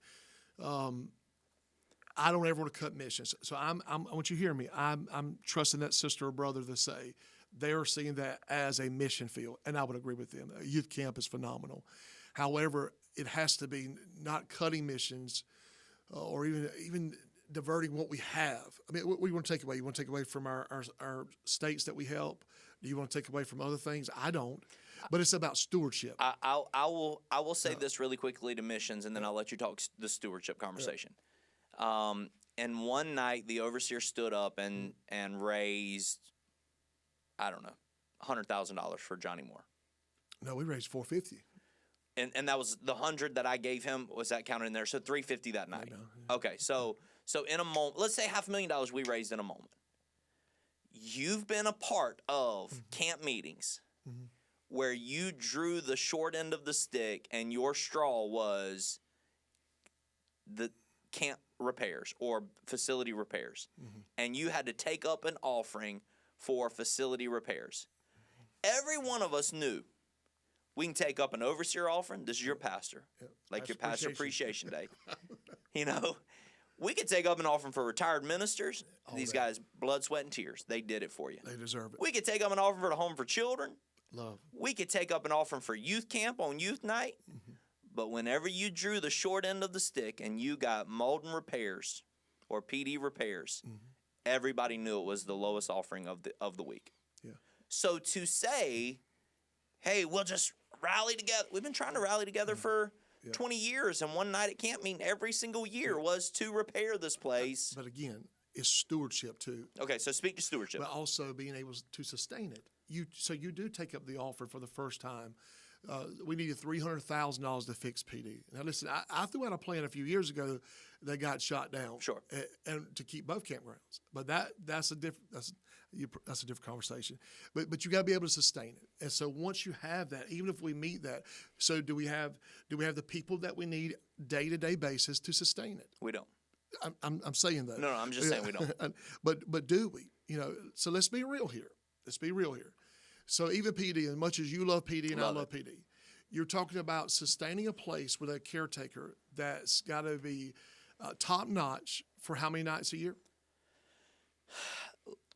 I don't ever want to cut missions. So I want you to hear me. I'm trusting that sister or brother to say they are seeing that as a mission field, and I would agree with them. Youth camp is phenomenal. However, it has to be not cutting missions or even diverting what we have. I mean, what do you want to take away? You want to take away from our states that we help? Do you want to take away from other things? I don't. But it's about stewardship. I will say this really quickly to missions, and then I'll let you talk the stewardship conversation. And one night, the overseer stood up and raised, I don't know, $100,000 for Johnny Moore. No, we raised $450. And that was the 100 that I gave him. Was that counted in there? So $350 that night. Yeah. Okay, so in a moment, let's say $500,000 we raised in a moment. You've been a part of camp meetings where you drew the short end of the stick, and your straw was the camp repairs or facility repairs, and you had to take up an offering for facility repairs. Every one of us knew we can take up an overseer offering. This is your pastor, like your pastor appreciation day. You know, we could take up an offering for retired ministers. These guys, blood, sweat, and tears. They did it for you. They deserve it. We could take up an offering for the home for children. Love. We could take up an offering for youth camp on youth night. But whenever you drew the short end of the stick and you got Malden repairs or PD repairs, everybody knew it was the lowest offering of the week. Yeah. So to say, hey, we'll just rally together. We've been trying to rally together for 20 years, and one night at camp meeting every single year was to repair this place. But again, it's stewardship too. Okay, so speak to stewardship. But also being able to sustain it. So you do take up the offer for the first time. We needed $300,000 to fix PD. Now listen, I threw out a plan a few years ago that got shot down. Sure. And to keep both campgrounds, but that's a different conversation. But you got to be able to sustain it. And so once you have that, even if we meet that, so do we have the people that we need day-to-day basis to sustain it? We don't. I'm saying that. No, I'm just saying we don't. But do we? You know, so let's be real here. So even PD, as much as you love PD and I love PD, you're talking about sustaining a place with a caretaker that's got to be top notch for how many nights a year?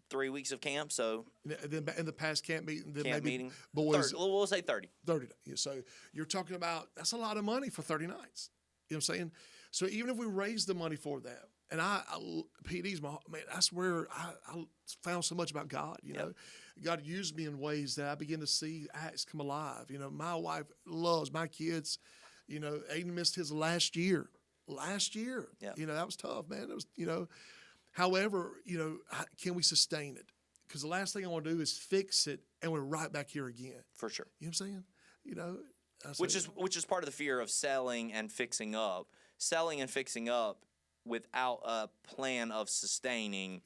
3 weeks of camp, so Then in the past camp meeting, then camp maybe meeting. boys. 30, we'll say 30. 30. So you're talking about that's a lot of money for 30 nights. You know what I'm saying? So even if we raise the money for that, and PD's my man, that's where I found so much about God. You know, God used me in ways that I begin to see acts come alive. You know, my wife loves my kids. You know, Aiden missed his last year. Yeah. You know, that was tough, man. It was, you know, however, you know, can we sustain it? Because the last thing I want to do is fix it and we're right back here again. For sure. You know what I'm saying? You know, Which is part of the fear of selling and fixing up. Selling and fixing up without a plan of sustaining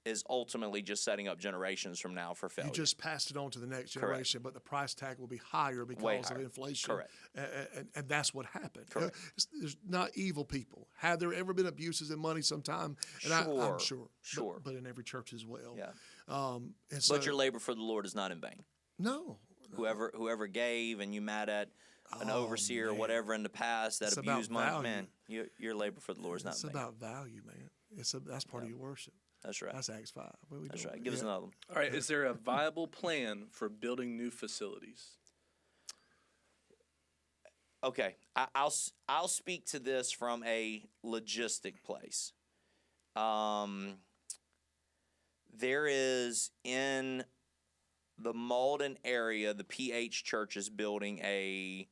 is ultimately just setting up generations from now for failure. You just passed it on to the next generation, but the price tag will be higher because of inflation. Correct. And that's what happened. Correct. There's not evil people. Have there ever been abuses in money sometime? And I'm sure. Sure. But in every church as well. Yeah. And so, But your labor for the Lord is not in vain. No. Whoever gave and you mad at an overseer or whatever in the past that It's abused about money, value. man, your labor for the Lord is not It's in vain. about value, man. That's part of your worship. That's right. That's Acts 5. What are we That's doing? right. Give us another one. All right, is there a viable plan for building new facilities? Okay, I'll speak to this from a logistic place. There is in the Malden area, the PH Church is building a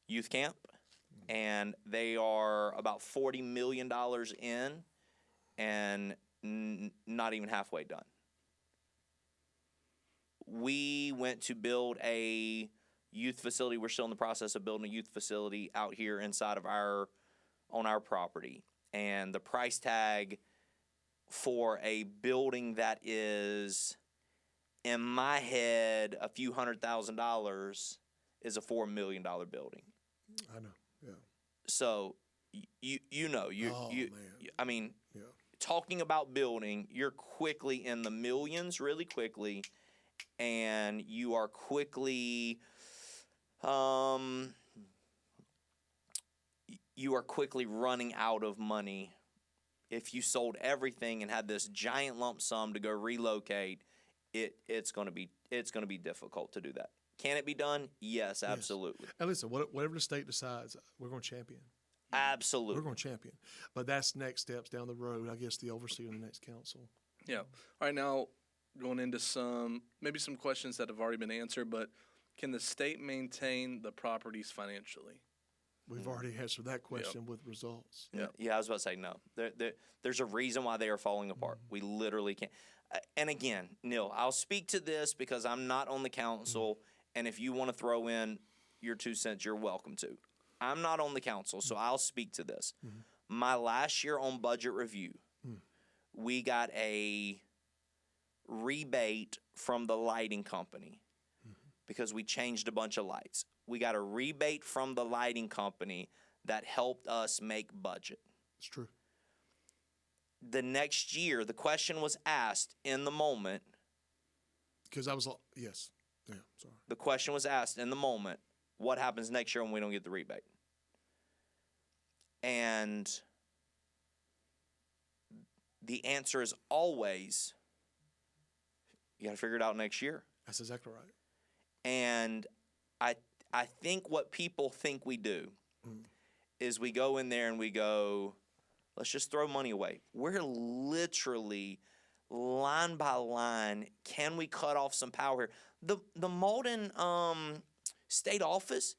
youth camp, and they are about $40 million in, and not even halfway done. We went to build a youth facility. We're still in the process of building a youth facility out here inside of on our property. And the price tag for a building that is, in my head, a few $100,000 is a $4 million building. I know, yeah. So you know, I mean, talking about building, you're quickly in the millions really quickly. and you are quickly running out of money. If you sold everything and had this giant lump sum to go relocate, it's going to be difficult to do that. Can it be done? Yes, absolutely. And listen, whatever the state decides, we're going to champion. Absolutely. We're going to champion. But that's next steps down the road. I guess the overseer in the next council. Yeah. All right, now going into some questions that have already been answered, but can the state maintain the properties financially? We've already answered that question with results. Yeah, I was about to say no. There's a reason why they are falling apart. We literally can't. And again, Neal, I'll speak to this because I'm not on the council, and if you want to throw in your 2 cents, you're welcome to. I'm not on the council, so I'll speak to this. My last year on budget review, we got a rebate from the lighting company because we changed a bunch of lights. We got a rebate from the lighting company that helped us make budget. It's true. The next year, the question was asked in the moment. Because I was like, yes. Yeah, sorry. The question was asked in the moment, what happens next year when we don't get the rebate? And the answer is always, you got to figure it out next year. That's exactly right. And I think what people think we do is we go in there and we go, let's just throw money away. We're literally line by line. Can we cut off some power here? The Malden state office,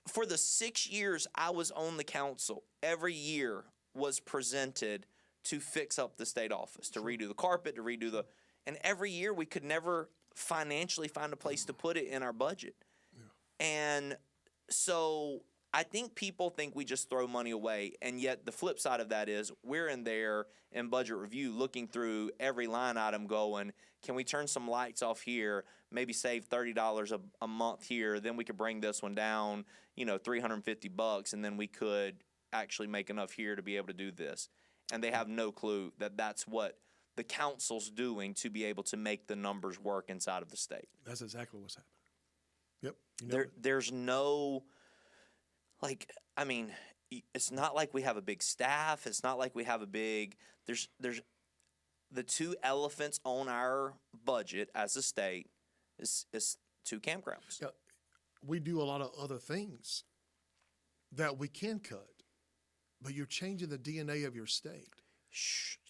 for the 6 years I was on the council, every year was presented to fix up the state office, to redo the carpet, to redo and every year we could never financially find a place to put it in our budget. And so I think people think we just throw money away, and yet the flip side of that is we're in there in budget review looking through every line item going, can we turn some lights off here, maybe save $30 a month here, then we could bring this one down, $350, and then we could actually make enough here to be able to do this. And they have no clue that that's what the council's doing to be able to make the numbers work inside of the state. That's exactly what's happening. Yep. There's no, it's not like we have a big staff. It's not like we have there's the two elephants on our budget as a state is 2 campgrounds. Yeah, we do a lot of other things that we can cut, but you're changing the DNA of your state.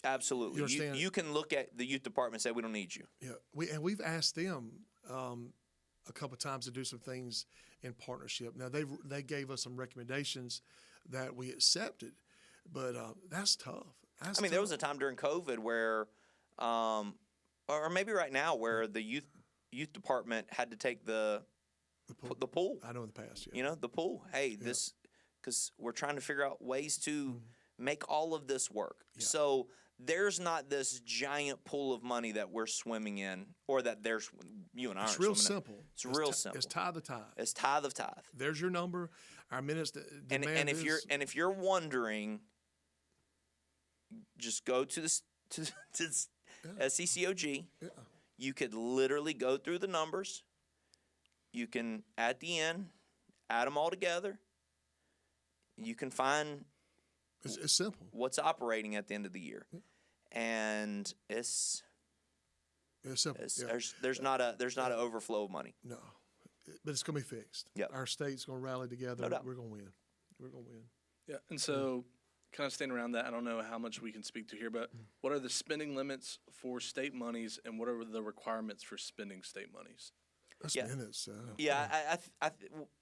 Absolutely. You can look at the youth department and say, we don't need you. Yeah, we've asked them a couple of times to do some things in partnership. Now, they gave us some recommendations that we accepted, but that's tough. There was a time during COVID where, or maybe right now, where the youth department had to take the pool. I know in the past, yeah. The pool. Hey, this, because we're trying to figure out ways to make all of this work. Yeah. So there's not this giant pool of money that we're swimming in, or that there's you and I. It's real simple. It's real simple. It's tithe of tithe. It's tithe of tithe. There's your number. Our minutes. And if you're wondering, just go to SCCOG. Yeah. You could literally go through the numbers. You can at the end add them all together. You can find. It's simple. What's operating at the end of the year, and it's simple. There's not an overflow of money. No, but it's going to be fixed. Yep. Our state's going to rally together. No doubt. We're going to win. We're going to win. Yeah, and so kind of staying around that, I don't know how much we can speak to here, but what are the spending limits for state monies, and what are the requirements for spending state monies? Minutes.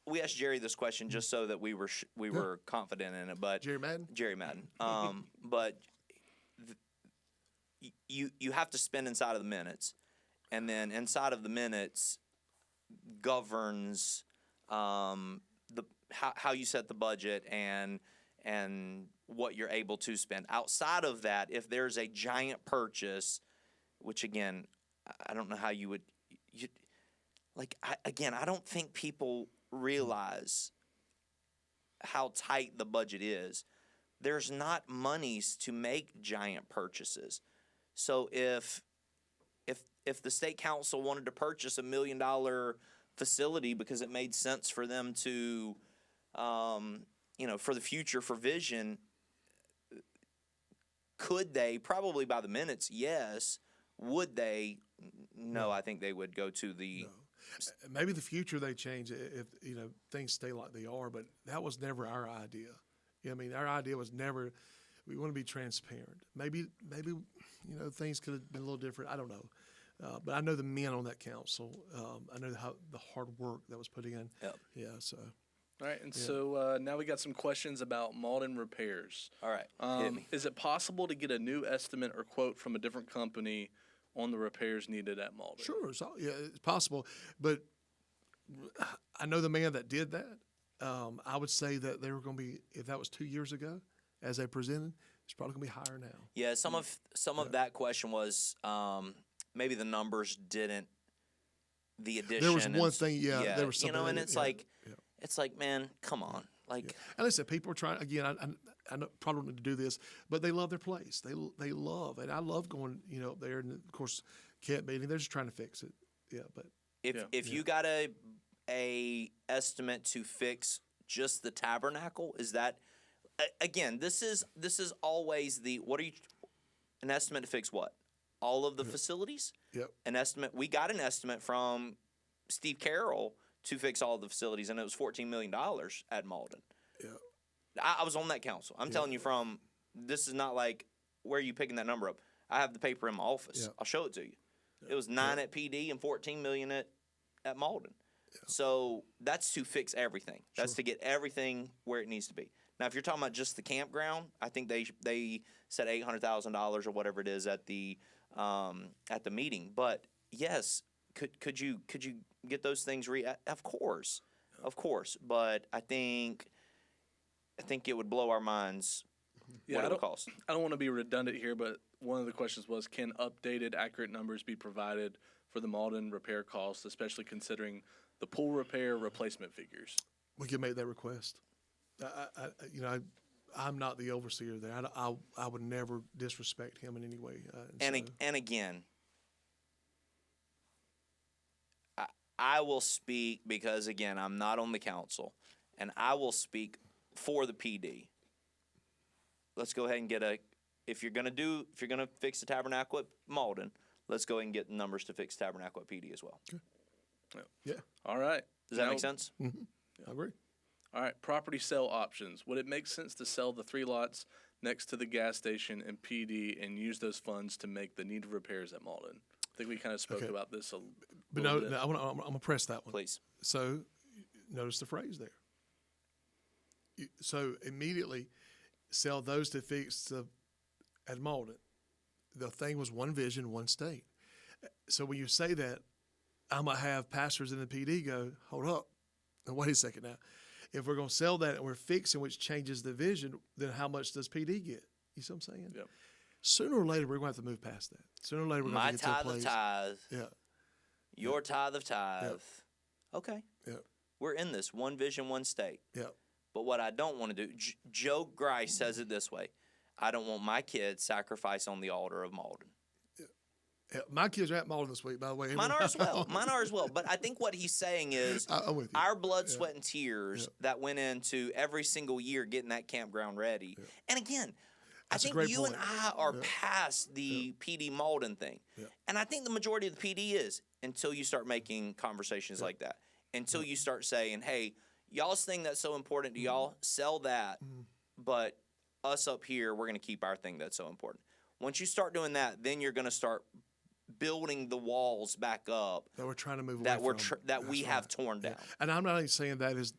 We asked Jerry this question just so that we were confident in it. But Jerry Madden. But you have to spend inside of the minutes, and then inside of the minutes governs how you set the budget and what you're able to spend. Outside of that, if there's a giant purchase, which again, I don't know how you would. I don't think people realize how tight the budget is. There's not monies to make giant purchases. So if if the state council wanted to purchase $1 million facility because it made sense for them to, for the future, for vision, could they? Probably by the minutes, yes. Would they? No, I think they would go to the. No. Maybe the future they change if things stay like they are, but that was never our idea. I mean, our idea was never. We want to be transparent. Maybe things could have been a little different. I don't know, but I know the men on that council. I know the hard work that was put in. Yep. Yeah. So. All right, and so now we got some questions about Malden repairs. All right, hit me. Is it possible to get a new estimate or quote from a different company on the repairs needed at Malden? Sure, it's possible. But I know the man that did that. I would say that they were going to be, if that was 2 years ago, as they presented, it's probably going to be higher now. Yeah, some of that question was maybe the numbers didn't. The addition. There was one thing, there was something. And it's it's like, man, come on, like. And listen, people are trying again. I know, probably don't need to do this, but they love their place. They love, and I love going, up there, and of course, camp meeting. They're just trying to fix it. Yeah, but if you got a estimate to fix just the tabernacle, is that again? This is always an estimate to fix what? All of the facilities. Yep. An estimate. We got an estimate from Steve Carroll to fix all the facilities, and it was $14 million at Malden. Yeah. I was on that council. I'm telling you this is not like, where are you picking that number up? I have the paper in my office. Yeah. I'll show it to you. It was 9 at PD and $14 million at Malden. Yeah. So that's to fix everything. That's to get everything where it needs to be. Now, if you're talking about just the campground, I think they said $800,000 or whatever it is at the meeting. But yes, could you get those things of course. But I think it would blow our minds what it would cost. I don't want to be redundant here, but one of the questions was, can updated, accurate numbers be provided for the Malden repair costs, especially considering the pool repair replacement figures? We can make that request. I'm not the overseer there. I would never disrespect him in any way. And again, I will speak because, again, I'm not on the council, and I will speak for the PD. Let's go ahead and get if you're gonna fix the tabernacle at Malden, let's go ahead and get the numbers to fix tabernacle at PD as well. Okay. Yeah. All right. Does that make sense? Mm-hmm. Yeah. I agree. All right. Property sale options. Would it make sense to sell the 3 lots next to the gas station and PD and use those funds to make the needed repairs at Malden? I think we kind of spoke about this a little bit. No, I'm going to press that one. Please. So notice the phrase there. So immediately sell those to fix at Malden. The thing was one vision, one state. So when you say that, I'm going to have pastors in the PD go, hold up, and wait a second now. If we're going to sell that and we're fixing, which changes the vision, then how much does PD get? You see what I'm saying? Yep. Sooner or later, we're going to have to move past that. Sooner or later, we're going to get to a place. My tithe of tithe. Yeah. Your tithe of tithe. Yep. Okay. Yeah. We're in this. One vision, one state. Yeah. But what I don't want to do, Joe Grice says it this way: I don't want my kids sacrificed on the altar of Malden. Yeah, my kids are at Malden this week, by the way. Mine are as well. But I think what he's saying is I'm with you. Our blood, sweat, and tears that went into every single year getting that campground ready. Yeah. And again, That's I think you and I are past the PD Malden thing. Yeah. And I think the majority of the PD is, until you start making conversations like that. Until you start saying, hey, y'all's thing that's so important to y'all, sell that. But us up here, we're going to keep our thing that's so important. Once you start doing that, then you're going to start building the walls back up that we're trying to move away from. That we have torn down. And I'm not even saying that is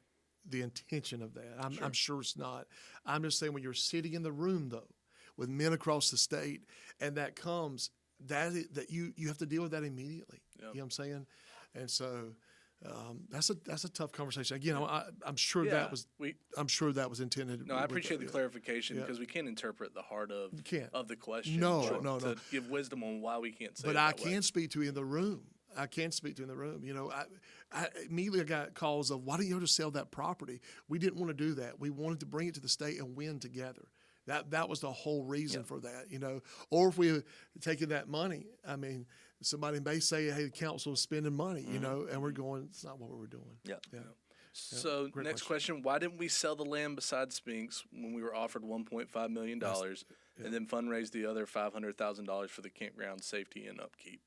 the intention of that. I'm sure it's not. I'm just saying when you're sitting in the room, though, with men across the state, and that comes, that you have to deal with that immediately. Yep. You know what I'm saying? And so that's a tough conversation. Again, I'm sure that was intended. No, I appreciate the clarification because we can't interpret the heart of the question. No. To give wisdom on why we can't say it But I can speak to in the room. I immediately got calls of, why don't you just sell that property? We didn't want to do that. We wanted to bring it to the state and win together. That was the whole reason for that, you know. Or if we had taken that money, I mean, somebody may say, hey, the council is spending money, you know, and we're going, it's not what we were doing. Yeah. So Great next question, why didn't we sell the land beside Spinks when we were offered $1.5 million and then fundraise the other $500,000 for the campground safety and upkeep?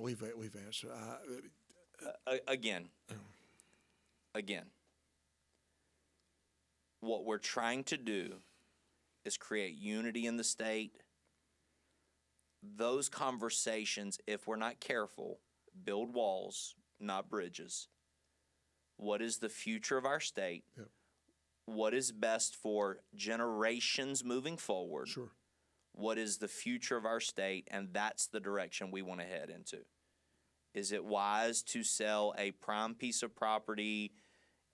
We've answered. Again, what we're trying to do is create unity in the state. Those conversations, if we're not careful, build walls, not bridges. What is the future of our state? Yep. What is best for generations moving forward? Sure. What is the future of our state? And that's the direction we want to head into. Is it wise to sell a prime piece of property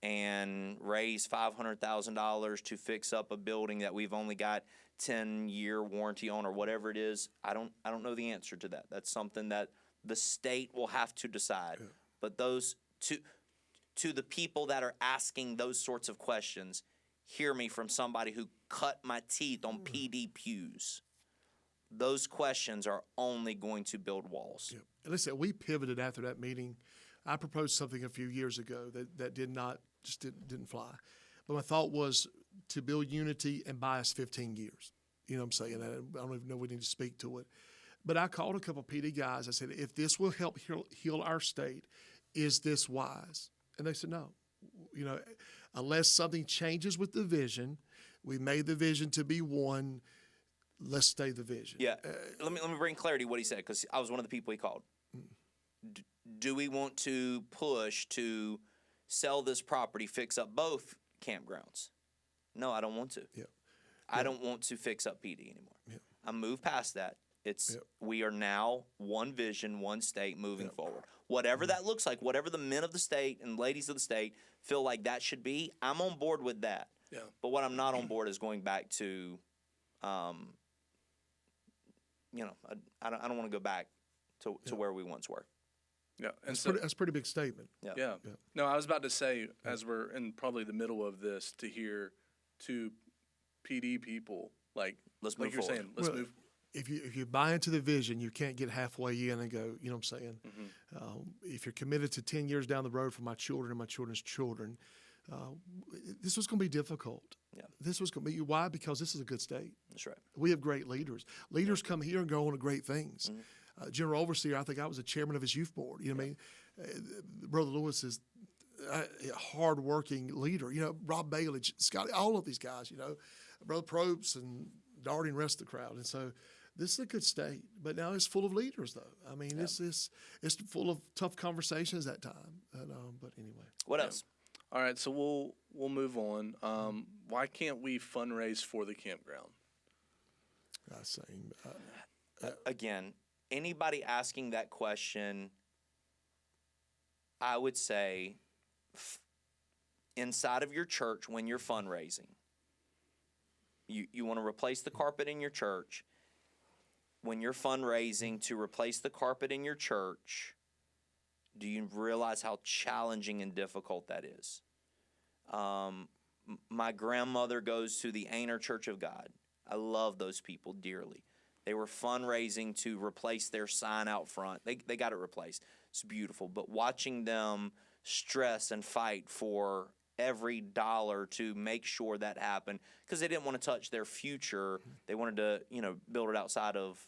and raise $500,000 to fix up a building that we've only got 10-year warranty on, or whatever it is? I don't know the answer to that. That's something that the state will have to decide. Yeah. But those to the people that are asking those sorts of questions, hear me from somebody who cut my teeth on PD pews. Those questions are only going to build walls. Yeah. And listen, we pivoted after that meeting. I proposed something a few years ago that didn't fly. But my thought was to build unity and buy us 15 years. You know what I'm saying? I don't even know if we need to speak to it. But I called a couple of PD guys. I said, if this will help heal our state, is this wise? And they said, no. You know, unless something changes with the vision, we made the vision to be one, let's stay the vision. Yeah. Let me bring clarity to what he said, because I was one of the people he called. Do we want to push to sell this property, fix up both campgrounds? No, I don't want to. Yeah. I don't want to fix up PD anymore. Yeah. I moved past that. We are now one vision, one state moving forward. Whatever that looks like, whatever the men of the state and ladies of the state feel like that should be, I'm on board with that. Yeah. But what I'm not on board is going back to, I don't want to go back to where we once were. Yeah, and that's a pretty big statement. Yeah. No, I was about to say, as we're in probably the middle of this, to hear two PD people let's like move you're forward. saying, let's move. If you buy into the vision, you can't get halfway in and go, you know what I'm saying? If you're committed to 10 years down the road for my children and my children's children, this was going to be difficult. Yeah. This was going to be, why? Because this is a good state. That's right. We have great leaders. Leaders come here and go on to great things. General Overseer, I think I was the chairman of his youth board. You know what I mean? Brother Lewis is a hard-working leader. You know, Rob Bailey, Scotty, all of these guys, you know, Brother Probst and Darty and the rest of the crowd. And so this is a good state, but now it's full of leaders, though. I mean, it's full of tough conversations at time. But anyway. What else? All right, so we'll move on. Why can't we fundraise for the campground? Again, anybody asking that question, I would say inside of your church when you're fundraising, you want to replace the carpet in your church. When you're fundraising to replace the carpet in your church, do you realize how challenging and difficult that is? My grandmother goes to the Aynor Church of God. I love those people dearly. They were fundraising to replace their sign out front. They got it replaced. It's beautiful. But watching them stress and fight for every dollar to make sure that happened, because they didn't want to touch their future. They wanted to, build it outside of,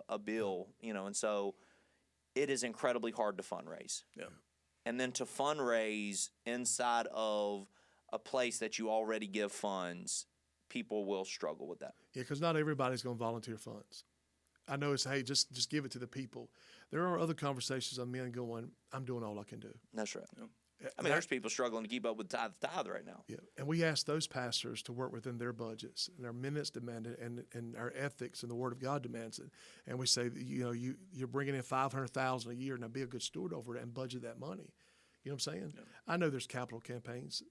a bill, and so it is incredibly hard to fundraise. Yeah. And then to fundraise inside of a place that you already give funds, people will struggle with that. Yeah, because not everybody's going to volunteer funds. I know it's, hey, just give it to the people. There are other conversations of men going, I'm doing all I can do. That's right. Yeah. I mean, there's people struggling to keep up with tithe right now. Yeah, and we ask those pastors to work within their budgets, and our minutes demand it, and our ethics and the Word of God demands it. And we say, you're bringing in $500,000 a year, now be a good steward over it and budget that money. You know what I'm saying? Yeah. I know there's capital campaigns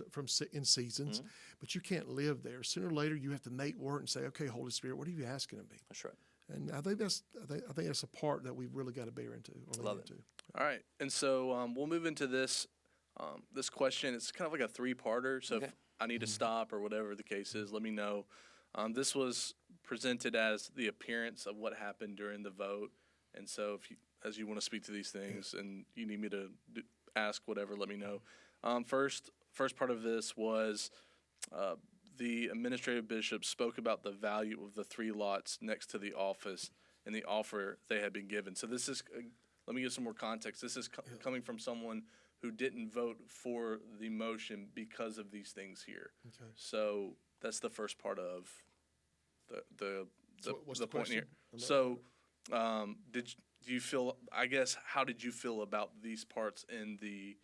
from in seasons, but you can't live there. Sooner or later, you have to make work and say, okay, Holy Spirit, what are you asking of me? That's right. And I think that's a part that we've really got to bear into. Love it. All right, and so we'll move into this. This question, it's kind of like a three-parter, so Okay. if I need to stop or whatever the case is, let me know. This was presented as the appearance of what happened during the vote, and so as you want to speak to these things and you need me to ask whatever, let me know. First part of this was the administrative bishop spoke about the value of the 3 lots next to the office and the offer they had been given. So this is, let me give some more context. This is coming from someone who didn't vote for the motion because of these things here. Okay. So that's the first part of the So what's the the point here. question? So do you feel, I guess, how did you feel about these parts in the,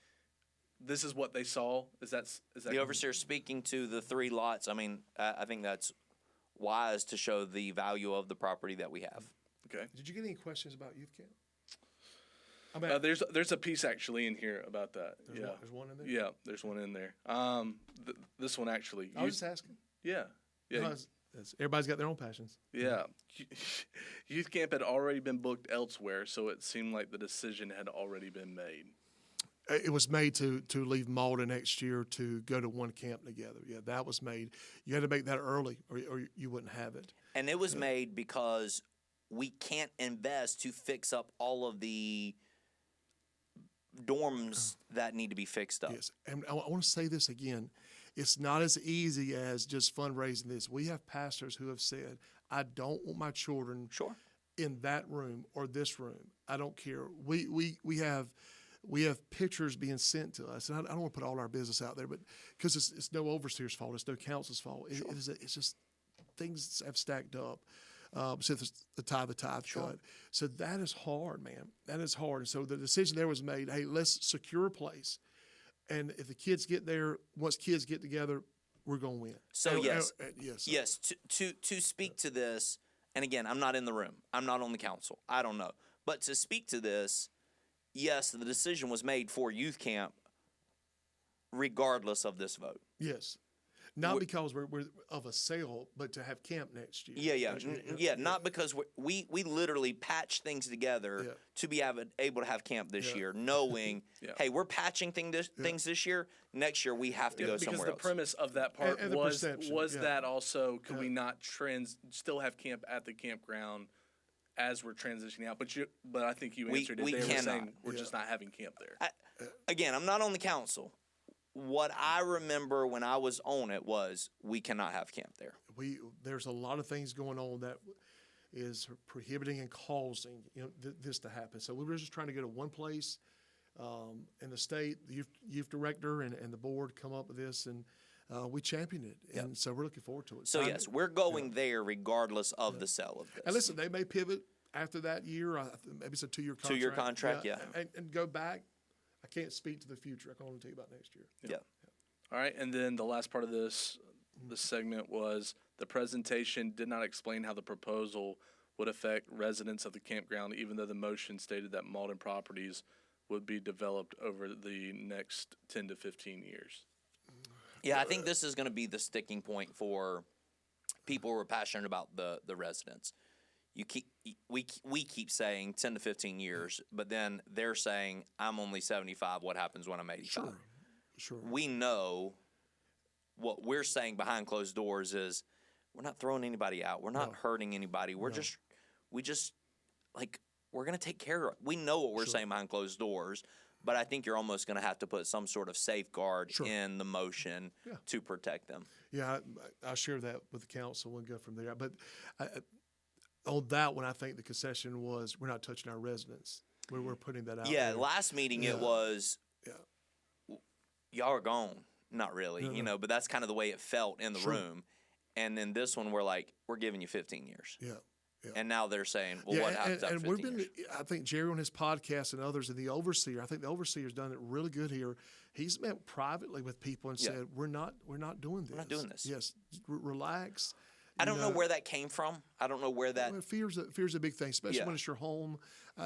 this is what they saw? Is that The overseer speaking to the 3 lots. I mean, I think that's wise to show the value of the property that we have. Okay. Did you get any questions about youth camp? I mean, There's a piece actually in here about that. there's one in there? Yeah, there's one in there. This one actually. I was just asking. Yeah. No, Yeah. everybody's got their own passions. Yeah. Youth camp had already been booked elsewhere, so it seemed like the decision had already been made. It was made to leave Malta next year to go to one camp together. Yeah, that was made. You had to make that early, or you wouldn't have it. And it was made because we can't invest to fix up all of the dorms that need to be fixed up. Yes, and I want to say this again. It's not as easy as just fundraising this. We have pastors who have said, I don't want my children Sure. in that room or this room. I don't care. We have pictures being sent to us, and I don't want to put all our business out there, but because it's no overseer's fault, it's no council's fault. It's just things have stacked up. Since the tithe cut. So that is hard, man. That is hard. And so the decision there was made, hey, let's secure a place. And if the kids get there, once kids get together, we're going to win. So yes. Yes. Yes, to speak to this, and again, I'm not in the room. I'm not on the council. I don't know. But to speak to this, yes, the decision was made for youth camp regardless of this vote. Yes. Not because we're of a sale, but to have camp next year. Yeah. Not because we literally patch things together to be able to have camp this year, knowing, hey, we're patching things this year. Next year we have to go somewhere else. Because the premise of that part And was perception, that also could we not still have camp at the campground as we're transitioning out? But I think you answered it. We they cannot. were saying we're just not having camp there. Again, I'm not on the council. What I remember when I was on it was we cannot have camp there. There's a lot of things going on that is prohibiting and causing this to happen. So we were just trying to go to one place, in the state, the youth director and the board come up with this, and we championed it. And so we're looking forward to it. So yes, we're going there regardless of the sale of this. And listen, they may pivot after that year. Maybe it's a 2-year contract. 2-year contract, yeah. And go back. I can't speak to the future. I can only tell you about next year. Yeah. All right, and then the last part of this segment was the presentation did not explain how the proposal would affect residents of the campground, even though the motion stated that Malden properties would be developed over the next 10 to 15 years. Yeah, I think this is going to be the sticking point for people who are passionate about the residents. We keep saying 10 to 15 years, but then they're saying I'm only 75. What happens when I'm 85? Sure. We know what we're saying behind closed doors is we're not throwing anybody out. We're not hurting anybody. We're we're going to take care of it. We know what we're saying behind closed doors, but I think you're almost going to have to put some sort of safeguard in the motion to protect them. Yeah, I share that with the council and go from there. But on that one, I think the concession was we're not touching our residents. We're putting that out. Yeah, there. last meeting it was y'all are gone. Not really, but that's kind of the way it felt in the room. And then this one, we're giving you 15 years. Yeah. And now they're saying, well, what happens after 15 years? I think Jerry on his podcast and others, and the overseer, I think the overseer's done it really good here. He's met privately with people and said, we're not doing this. We're not doing this. Yes, relax. I don't know where that came from. I don't know where that. Well, fear's a big thing, especially when it's your home.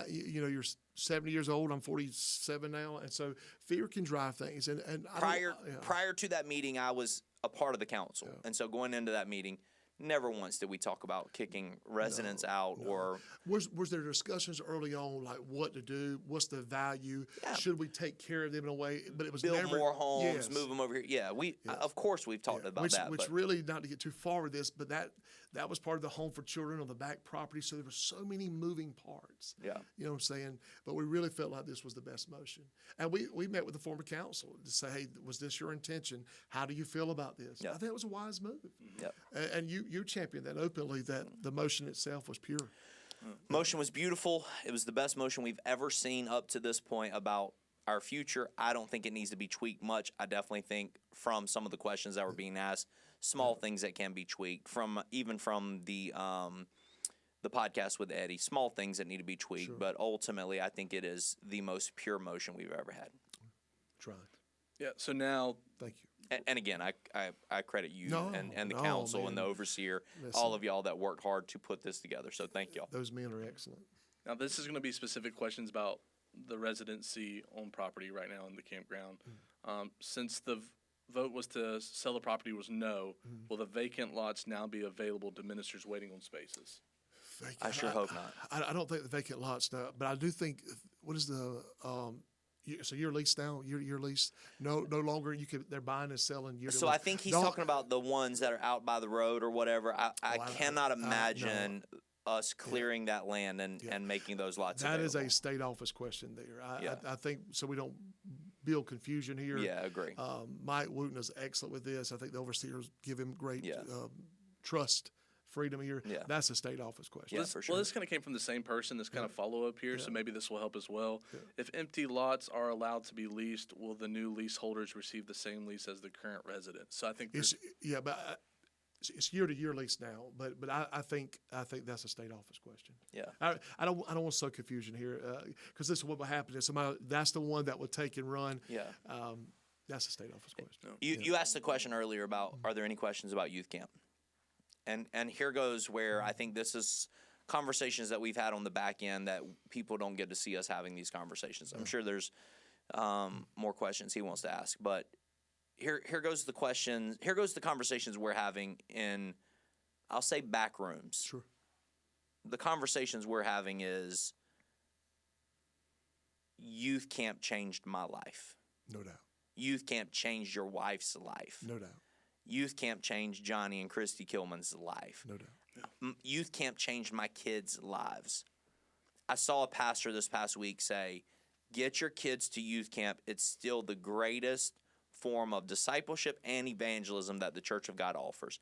You're 70 years old. I'm 47 now, and so fear can drive things. And prior to that meeting, I was a part of the council, and so going into that meeting, never once did we talk about kicking residents out or Was there discussions early on, like what to do? What's the value? Yeah. Should we take care of them in a way? But it was build never, more homes, yes. move them over here? Yeah, of course we've talked about that. Which but really, not to get too far with this, but that was part of the Home for Children on the back property. So there were so many moving parts. Yeah. You know what I'm saying? But we really felt like this was the best motion. And we met with the former council to say, hey, was this your intention? How do you feel about this? Yeah. I think it was a wise move. Yep. And you championed that openly, that the motion itself was pure. Motion was beautiful. It was the best motion we've ever seen up to this point about our future. I don't think it needs to be tweaked much. I definitely think from some of the questions that were being asked, small things that can be tweaked from the podcast with Eddie, small things that need to be tweaked. Sure. But ultimately, I think it is the most pure motion we've ever had. Tried. Yeah. So now, Thank you. And again, I credit you and the No, council man. and the overseer, Listen. all of y'all that worked hard to put this together. So thank y'all. Those men are excellent. now this is going to be specific questions about the residency on property right now in the campground. Since the vote was to sell the property was no, will the vacant lots now be available to ministers waiting on spaces? I sure hope not. I don't think the vacant lots now, but I do think, what is the, so you're leased now? You're leased? No longer, they're buying and selling. So I think he's talking about the ones that are out by the road or whatever. I cannot imagine us clearing that land and making those lots That available. is a state office question there. I think, so we don't build confusion here. Yeah, I agree. Mike Wooten is excellent with this. I think the overseers give him great Yeah. trust, freedom here. Yeah. That's a state office question. Yeah, for sure. Well, this kind of came from the same person. This kind of follow up here, so maybe this will help as well. If empty lots are allowed to be leased, will the new leaseholders receive the same lease as the current residents? So I think It's year to year lease now, but I think that's a state office question. Yeah. I don't want to sow confusion here because this is what will happen is somebody that's the one that would take and run. Yeah. That's a state office question. You asked the question earlier about are there any questions about youth camp? And here goes where I think this is conversations that we've had on the back end that people don't get to see us having these conversations. I'm sure there's more questions he wants to ask, but here goes the questions. Here goes the conversations we're having in, I'll say, back rooms. Sure. The conversations we're having is youth camp changed my life. No doubt. Youth camp changed your wife's life. No doubt. Youth camp changed Johnny and Christy Kilman's life. No doubt. Youth camp changed my kids' lives. I saw a pastor this past week say, get your kids to youth camp. It's still the greatest form of discipleship and evangelism that the Church of God offers.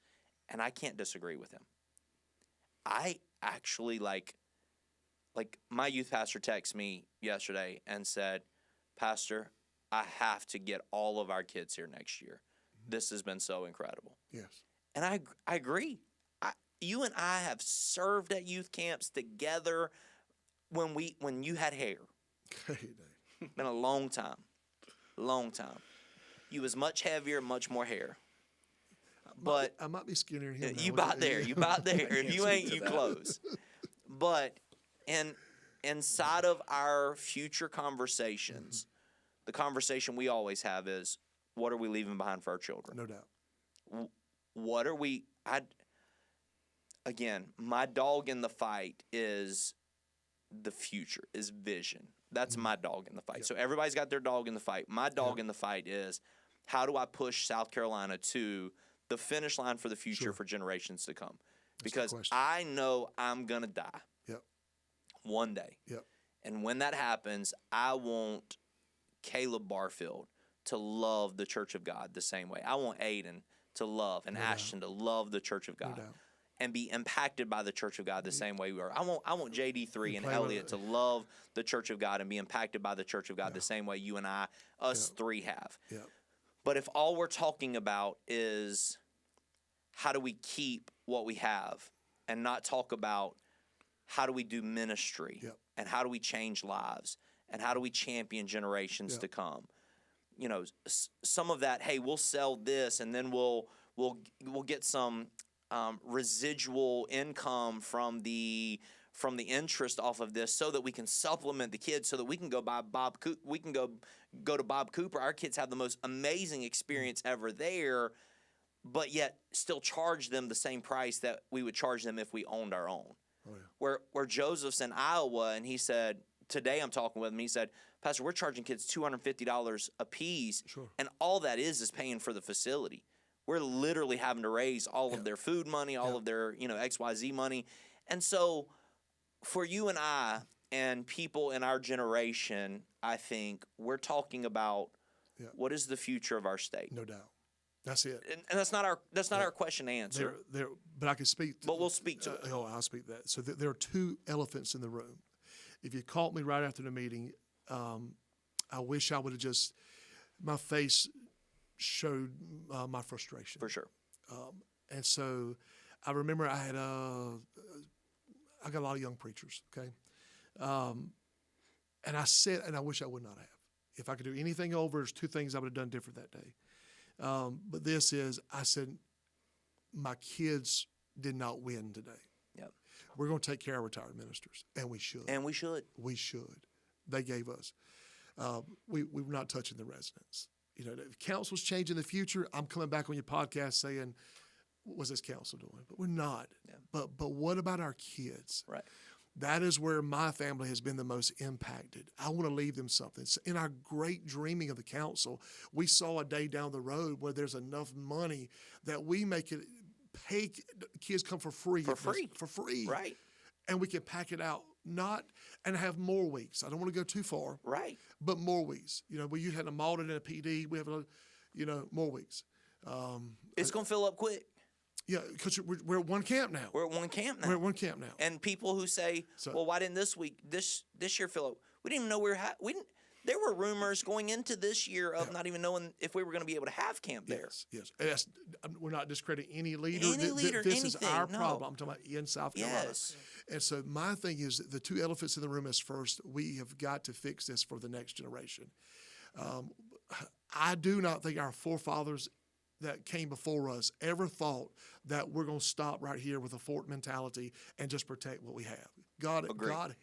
And I can't disagree with him. I actually like my youth pastor texted me yesterday and said, Pastor, I have to get all of our kids here next year. This has been so incredible. Yes. And I agree. You and I have served at youth camps together when you had hair. Been a long time. Long time. You was much heavier, much more hair. But I might be skinnier than him. you about there. You about there. If you ain't, you close. But inside of our future conversations, the conversation we always have is, what are we leaving behind for our children? No doubt. What are we? Again, my dog in the fight is the future, is vision. That's my dog in the fight. Yep. So everybody's got their dog in the fight. My dog in the fight is, how do I push South Carolina to the finish line for the future for generations to come? Because I know I'm going to die one day. Yep. And when that happens, I want Caleb Barfield to love the Church of God the same way. I want Aiden to love and Ashton to love the Church of God and be impacted by the Church of God the same way we are. I want JD3 and Elliot to love the Church of God and be impacted by the Church of God the same way you and us three have. Yep. But if all we're talking about is how do we keep what we have and not talk about how do we do ministry and how do we change lives and how do we champion generations to come, you know, some of that, hey, we'll sell this and then we'll get some residual income from the interest off of this so that we can supplement the kids so that we can go buy we can go to Bob Cooper. Our kids have the most amazing experience ever there. but yet still charge them the same price that we would charge them if we owned our own. Oh, yeah. Where Joseph's in Iowa, and he said, today I'm talking with him, he said, Pastor, we're charging kids $250 a piece, Sure. and all that is paying for the facility. We're literally having to raise all of their food money, all of their, XYZ money. And so for you and I and people in our generation, I think we're talking about what is the future of our state. No doubt. That's it. And that's not our question to answer. But I can speak. But we'll speak to it. Oh, I'll speak that. So there are two elephants in the room. If you caught me right after the meeting, I wish I would have my face showed my frustration. For sure. And so I remember I got a lot of young preachers, okay? And I said, and I wish I would not have. If I could do anything over, there's two things I would have done different that day. But I said, my kids did not win today. Yep. We're going to take care of retired ministers, and we should. We should. They gave us. We're not touching the residents. If council's changing the future, I'm coming back on your podcast saying, what was this council doing? But we're not. Yeah. But what about our kids? Right. That is where my family has been the most impacted. I want to leave them something. So in our great dreaming of the council, we saw a day down the road where there's enough money that we make it pay kids come for free. For free. Right. And we can pack it out, and have more weeks. I don't want to go too far. Right. But more weeks. You had a Malden and a PD. We have, more weeks. It's going to fill up quick. Yeah, because we're at one camp now. We're at one camp now. And people who say, well, why didn't this year fill up? We didn't even know there were rumors going into this year of not even knowing if we were going to be able to have camp there. Yes. We're not discrediting any leader. This is our problem. I'm talking about in South Carolina. Yes. And so my thing is the two elephants in the room is first, we have got to fix this for the next generation. I do not think our forefathers that came before us ever thought that we're going to stop right here with a fort mentality and just protect what we have. God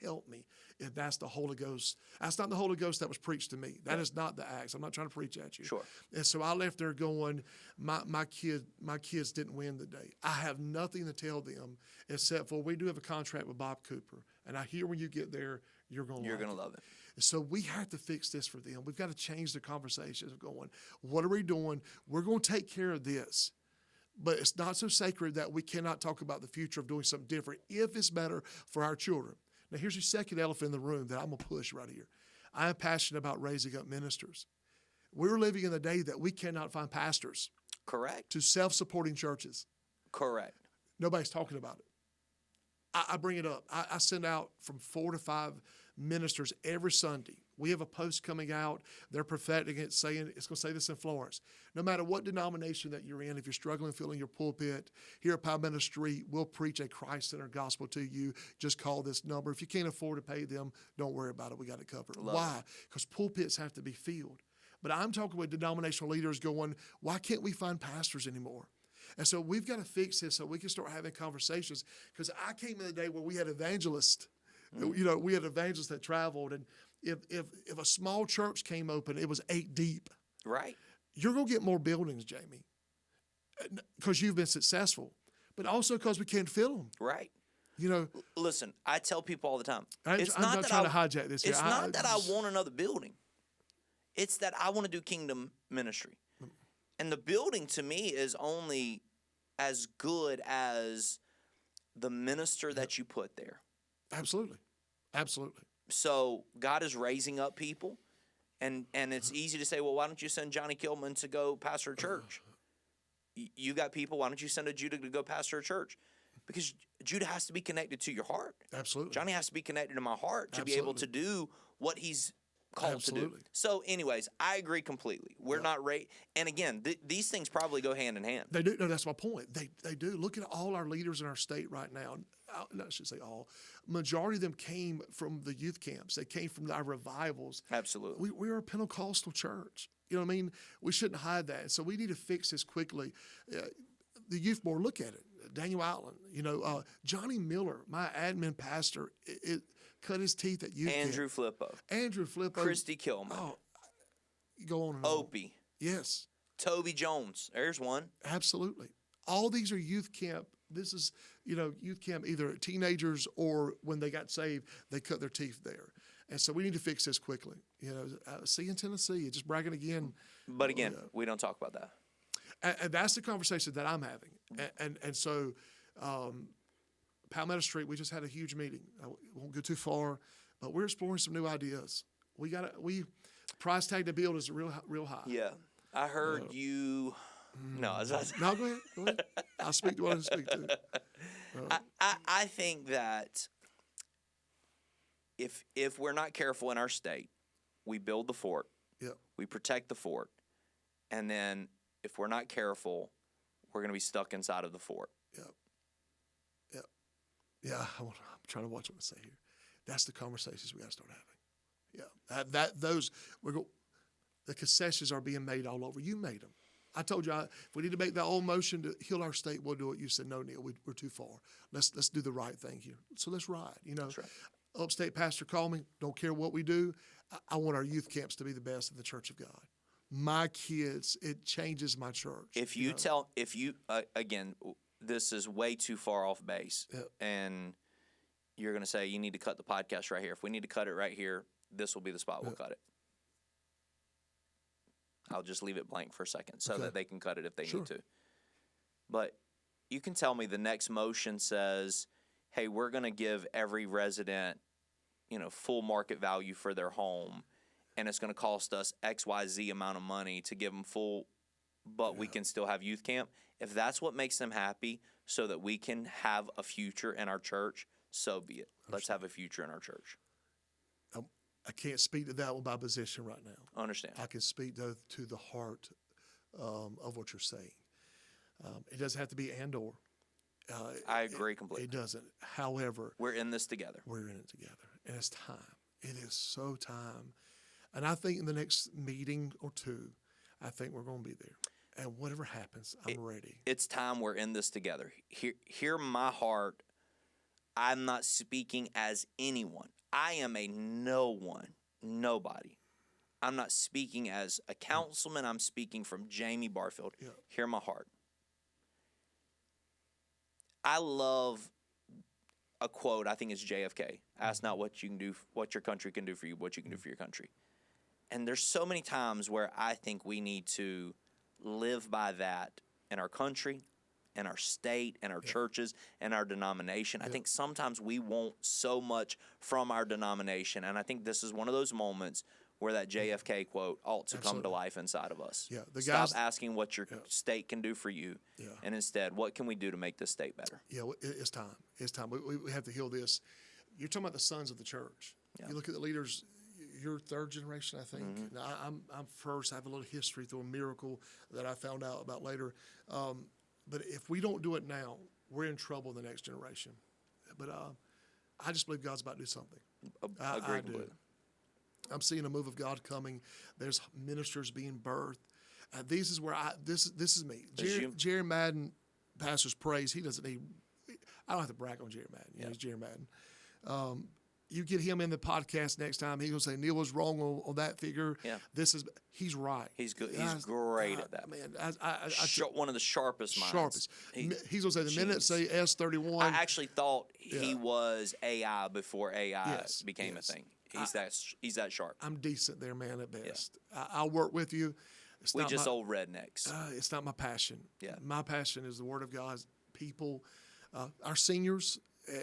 help me if that's the Holy Ghost. That's not the Holy Ghost that was preached to me. That is not the Acts. I'm not trying to preach at you. Sure. And so I left there going, my kids didn't win the day. I have nothing to tell them except for we do have a contract with Bob Cooper. And I hear when you get there, you're going to love it. So we have to fix this for them. We've got to change the conversations of going, what are we doing? We're going to take care of this. But it's not so sacred that we cannot talk about the future of doing something different if it's better for our children. Now, here's your second elephant in the room that I'm going to push right here. I am passionate about raising up ministers. We're living in a day that we cannot find pastors. Correct. To self-supporting churches. Correct. Nobody's talking about it. I bring it up. I send out from 4 to 5 ministers every Sunday. We have a post coming out. They're prophetic it, saying it's going to say this in Florence. No matter what denomination that you're in, if you're struggling filling your pulpit, here at Palmetto Street, we'll preach a Christ-centered gospel to you. Just call this number. If you can't afford to pay them, don't worry about it. We got it covered. Why? Because pulpits have to be filled. But I'm talking with denominational leaders going, why can't we find pastors anymore? And so we've got to fix this so we can start having conversations. Because I came in a day where we had evangelists. We had evangelists that traveled. And if a small church came open, it was 8 deep. Right. You're going to get more buildings, Jamie, because you've been successful. But also because we can't fill them. Right. Listen, I tell people all the time. I'm not trying to hijack this. It's not that I want another building. It's that I want to do kingdom ministry. And the building to me is only as good as the minister that you put there. Absolutely. So God is raising up people, and it's easy to say, well, why don't you send Johnny Kilman to go pastor a church? You got people, why don't you send a Judah to go pastor a church? Because Judah has to be connected to your heart. Absolutely. Johnny has to be connected to my heart to be able to do what he's called to do. So anyways, I agree completely. We're not and again, these things probably go hand in hand. They do. No, that's my point. They do. Look at all our leaders in our state right now. I should say all. Majority of them came from the youth camps. They came from our revivals. Absolutely. We are a Pentecostal church. You know what I mean? We shouldn't hide that. So we need to fix this quickly. The youth board, look at it. Daniel Allen, Johnny Miller, my admin pastor, cut his teeth at youth camp. Andrew Flippo. Christy Kilman. Oh, go on and Opie. Yes. Toby Jones, there's one. Absolutely. All these are youth camp. This is, youth camp, either teenagers or when they got saved, they cut their teeth there. And so we need to fix this quickly. See you in Tennessee, just bragging again. But again, we don't talk about that. And that's the conversation that I'm having. And so Palmetto Street, we just had a huge meeting. I won't go too far, but we're exploring some new ideas. Price tag to build is real high. Yeah. I heard you. No, No, go ahead. I'll speak to what I speak to. I think that if we're not careful in our state, we build the fort. Yeah. We protect the fort, and then if we're not careful, we're going to be stuck inside of the fort. Yeah. I'm trying to watch what I say here. That's the conversations we got to start having. Yeah. The concessions are being made all over. You made them. I told you if we need to make that old motion to heal our state, we'll do it. You said, no, Neal, we're too far. Let's do the right thing here. So let's ride. That's right. Upstate pastor called me. Don't care what we do. I want our youth camps to be the best in the Church of God. My kids, it changes my church. Again, this is way too far off base, and you're going to say you need to cut the podcast right here. If we need to cut it right here, this will be the spot we'll cut it. I'll just leave it blank for a second so that they can cut it if they need to. But you can tell me the next motion says, hey, we're going to give every resident, full market value for their home, and it's going to cost us XYZ amount of money to give them full, but we can still have youth camp. If that's what makes them happy so that we can have a future in our church, so be it. Let's have a future in our church. I can't speak to that one by position right now. Understand. I can speak to the heart of what you're saying. It doesn't have to be and/or. I agree completely. It doesn't. However, we're in this together. We're in it together. And it's time. It is so time. And I think in the next meeting or two, I think we're going to be there. And whatever happens, I'm ready. It's time we're in this together. Hear my heart. I'm not speaking as anyone. I am a nobody. I'm not speaking as a councilman. I'm speaking from Jamie Barfield. Yeah. Hear my heart. I love a quote. I think it's JFK. Ask not what you can do, what your country can do for you, what you can do for your country. And there's so many times where I think we need to live by that in our country, in our state, in our churches, and our denomination. I think sometimes we want so much from our denomination, and I think this is one of those moments where that JFK quote ought to come to life inside of us. Yeah, Stop asking what your state can do for you, and instead, what can we do to make this state better? Yeah, it's time. It's time. We have to heal this. You're talking about the sons of the church. Yeah. You look at the leaders. You're third generation, I think. Mm-hmm. Now, I'm first. I have a little history through a miracle that I found out about later. But if we don't do it now, we're in trouble in the next generation. But I just believe God's about to do something. I do. I'm seeing a move of God coming. There's ministers being birthed. This is where this is me. Jerry Madden, pastor's praise. He doesn't need. I don't have to brag on Jerry Madden. He's Jerry Madden. You get him in the podcast next time, he's gonna say Neal was wrong on that figure. Yeah. He's right. He's good. He's great at that. Man, one of the sharpest minds. He's gonna say the minute say S31. I actually thought he was AI before AI became a thing. He's that sharp. I'm decent there, man, at best. Yeah. I'll work with you. Old rednecks. It's not my passion. Yeah. My passion is the Word of God, people, our seniors,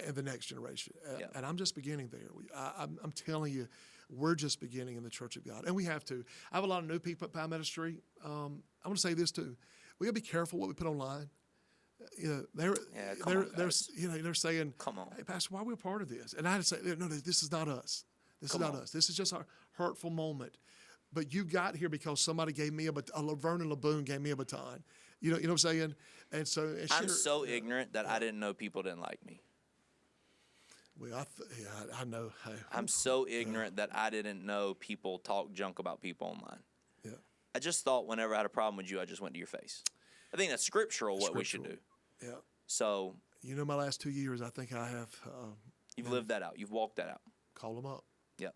and the next generation. And I'm just beginning there. I'm telling you, we're just beginning in the Church of God. And we have to. I have a lot of new people at Palmetto Street. I want to say this too. We got to be careful what we put online. They're saying, "Come on, hey, Pastor, why are we a part of this?" And I had to say, "No, this is not us. This is not us. This is just our hurtful moment." But you got here because somebody gave me Vernon LeBoon gave me a baton. You know what I'm saying? And so I'm so ignorant that I didn't know people didn't like me. Well, I know. I'm so ignorant that I didn't know people talk junk about people online. Yeah. I just thought whenever I had a problem with you, I just went to your face. I think that's scriptural what we should do. Yeah. So. My last 2 years, I think I have. You've lived that out. You've walked that out. Call them up. Yep.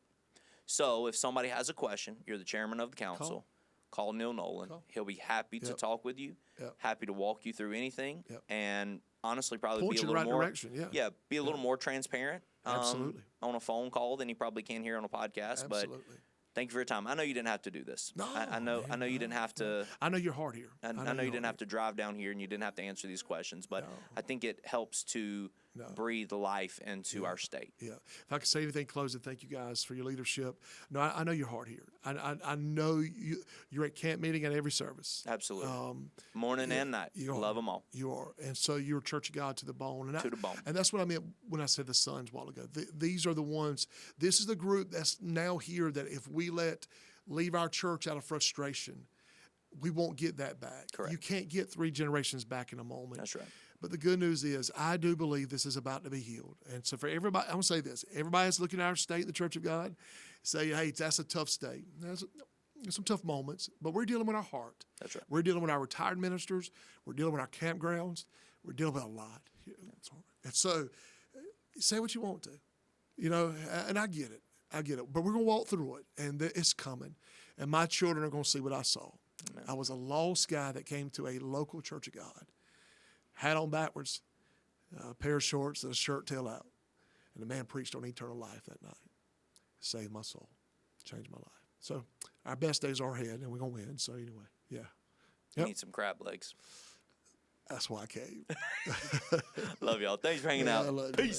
So if somebody has a question, you're the chairman of the council. call Neal Nolan. He'll be happy to talk with you, happy to walk you through anything, and honestly probably Point be a you in the little right more direction. be a little more transparent Absolutely. on a phone call than you probably can here on a podcast. Absolutely. But thank you for your time. I know you didn't have to do this. No, I know you didn't have to. I know you're hard here. I know you didn't have to drive down here and you didn't have to answer these questions, but I think it helps to breathe life into our state. Yeah. If I could say anything closing, thank you guys for your leadership. No, I know you're hard here. I know you're at camp meeting at every service. Absolutely. Morning and night. Love them all. You are. And so you're Church of God to the bone. To the bone. And that's what I meant when I said the sons a while ago. These are the ones, this is the group that's now here that if we leave our church out of frustration, we won't get that back. Correct. You can't get 3 generations back in a moment. That's right. But the good news is I do believe this is about to be healed. And so for everybody, I'm going to say this. Everybody that's looking at our state, the Church of God, say, hey, that's a tough state. There's some tough moments, but we're dealing with our heart. That's right. We're dealing with our retired ministers. We're dealing with our campgrounds. We're dealing with a lot. And so say what you want to, and I get it. But we're going to walk through it, and it's coming. And my children are going to see what I saw. Amen. I was a lost guy that came to a local Church of God, hat on backwards, a pair of shorts, and a shirt tail out. And the man preached on eternal life that night. Saved my soul. Changed my life. So our best days are ahead, and we're going to win. So anyway, yeah. You need some crab legs. That's why I came. Love y'all. Thanks for hanging out. I love you, Peace.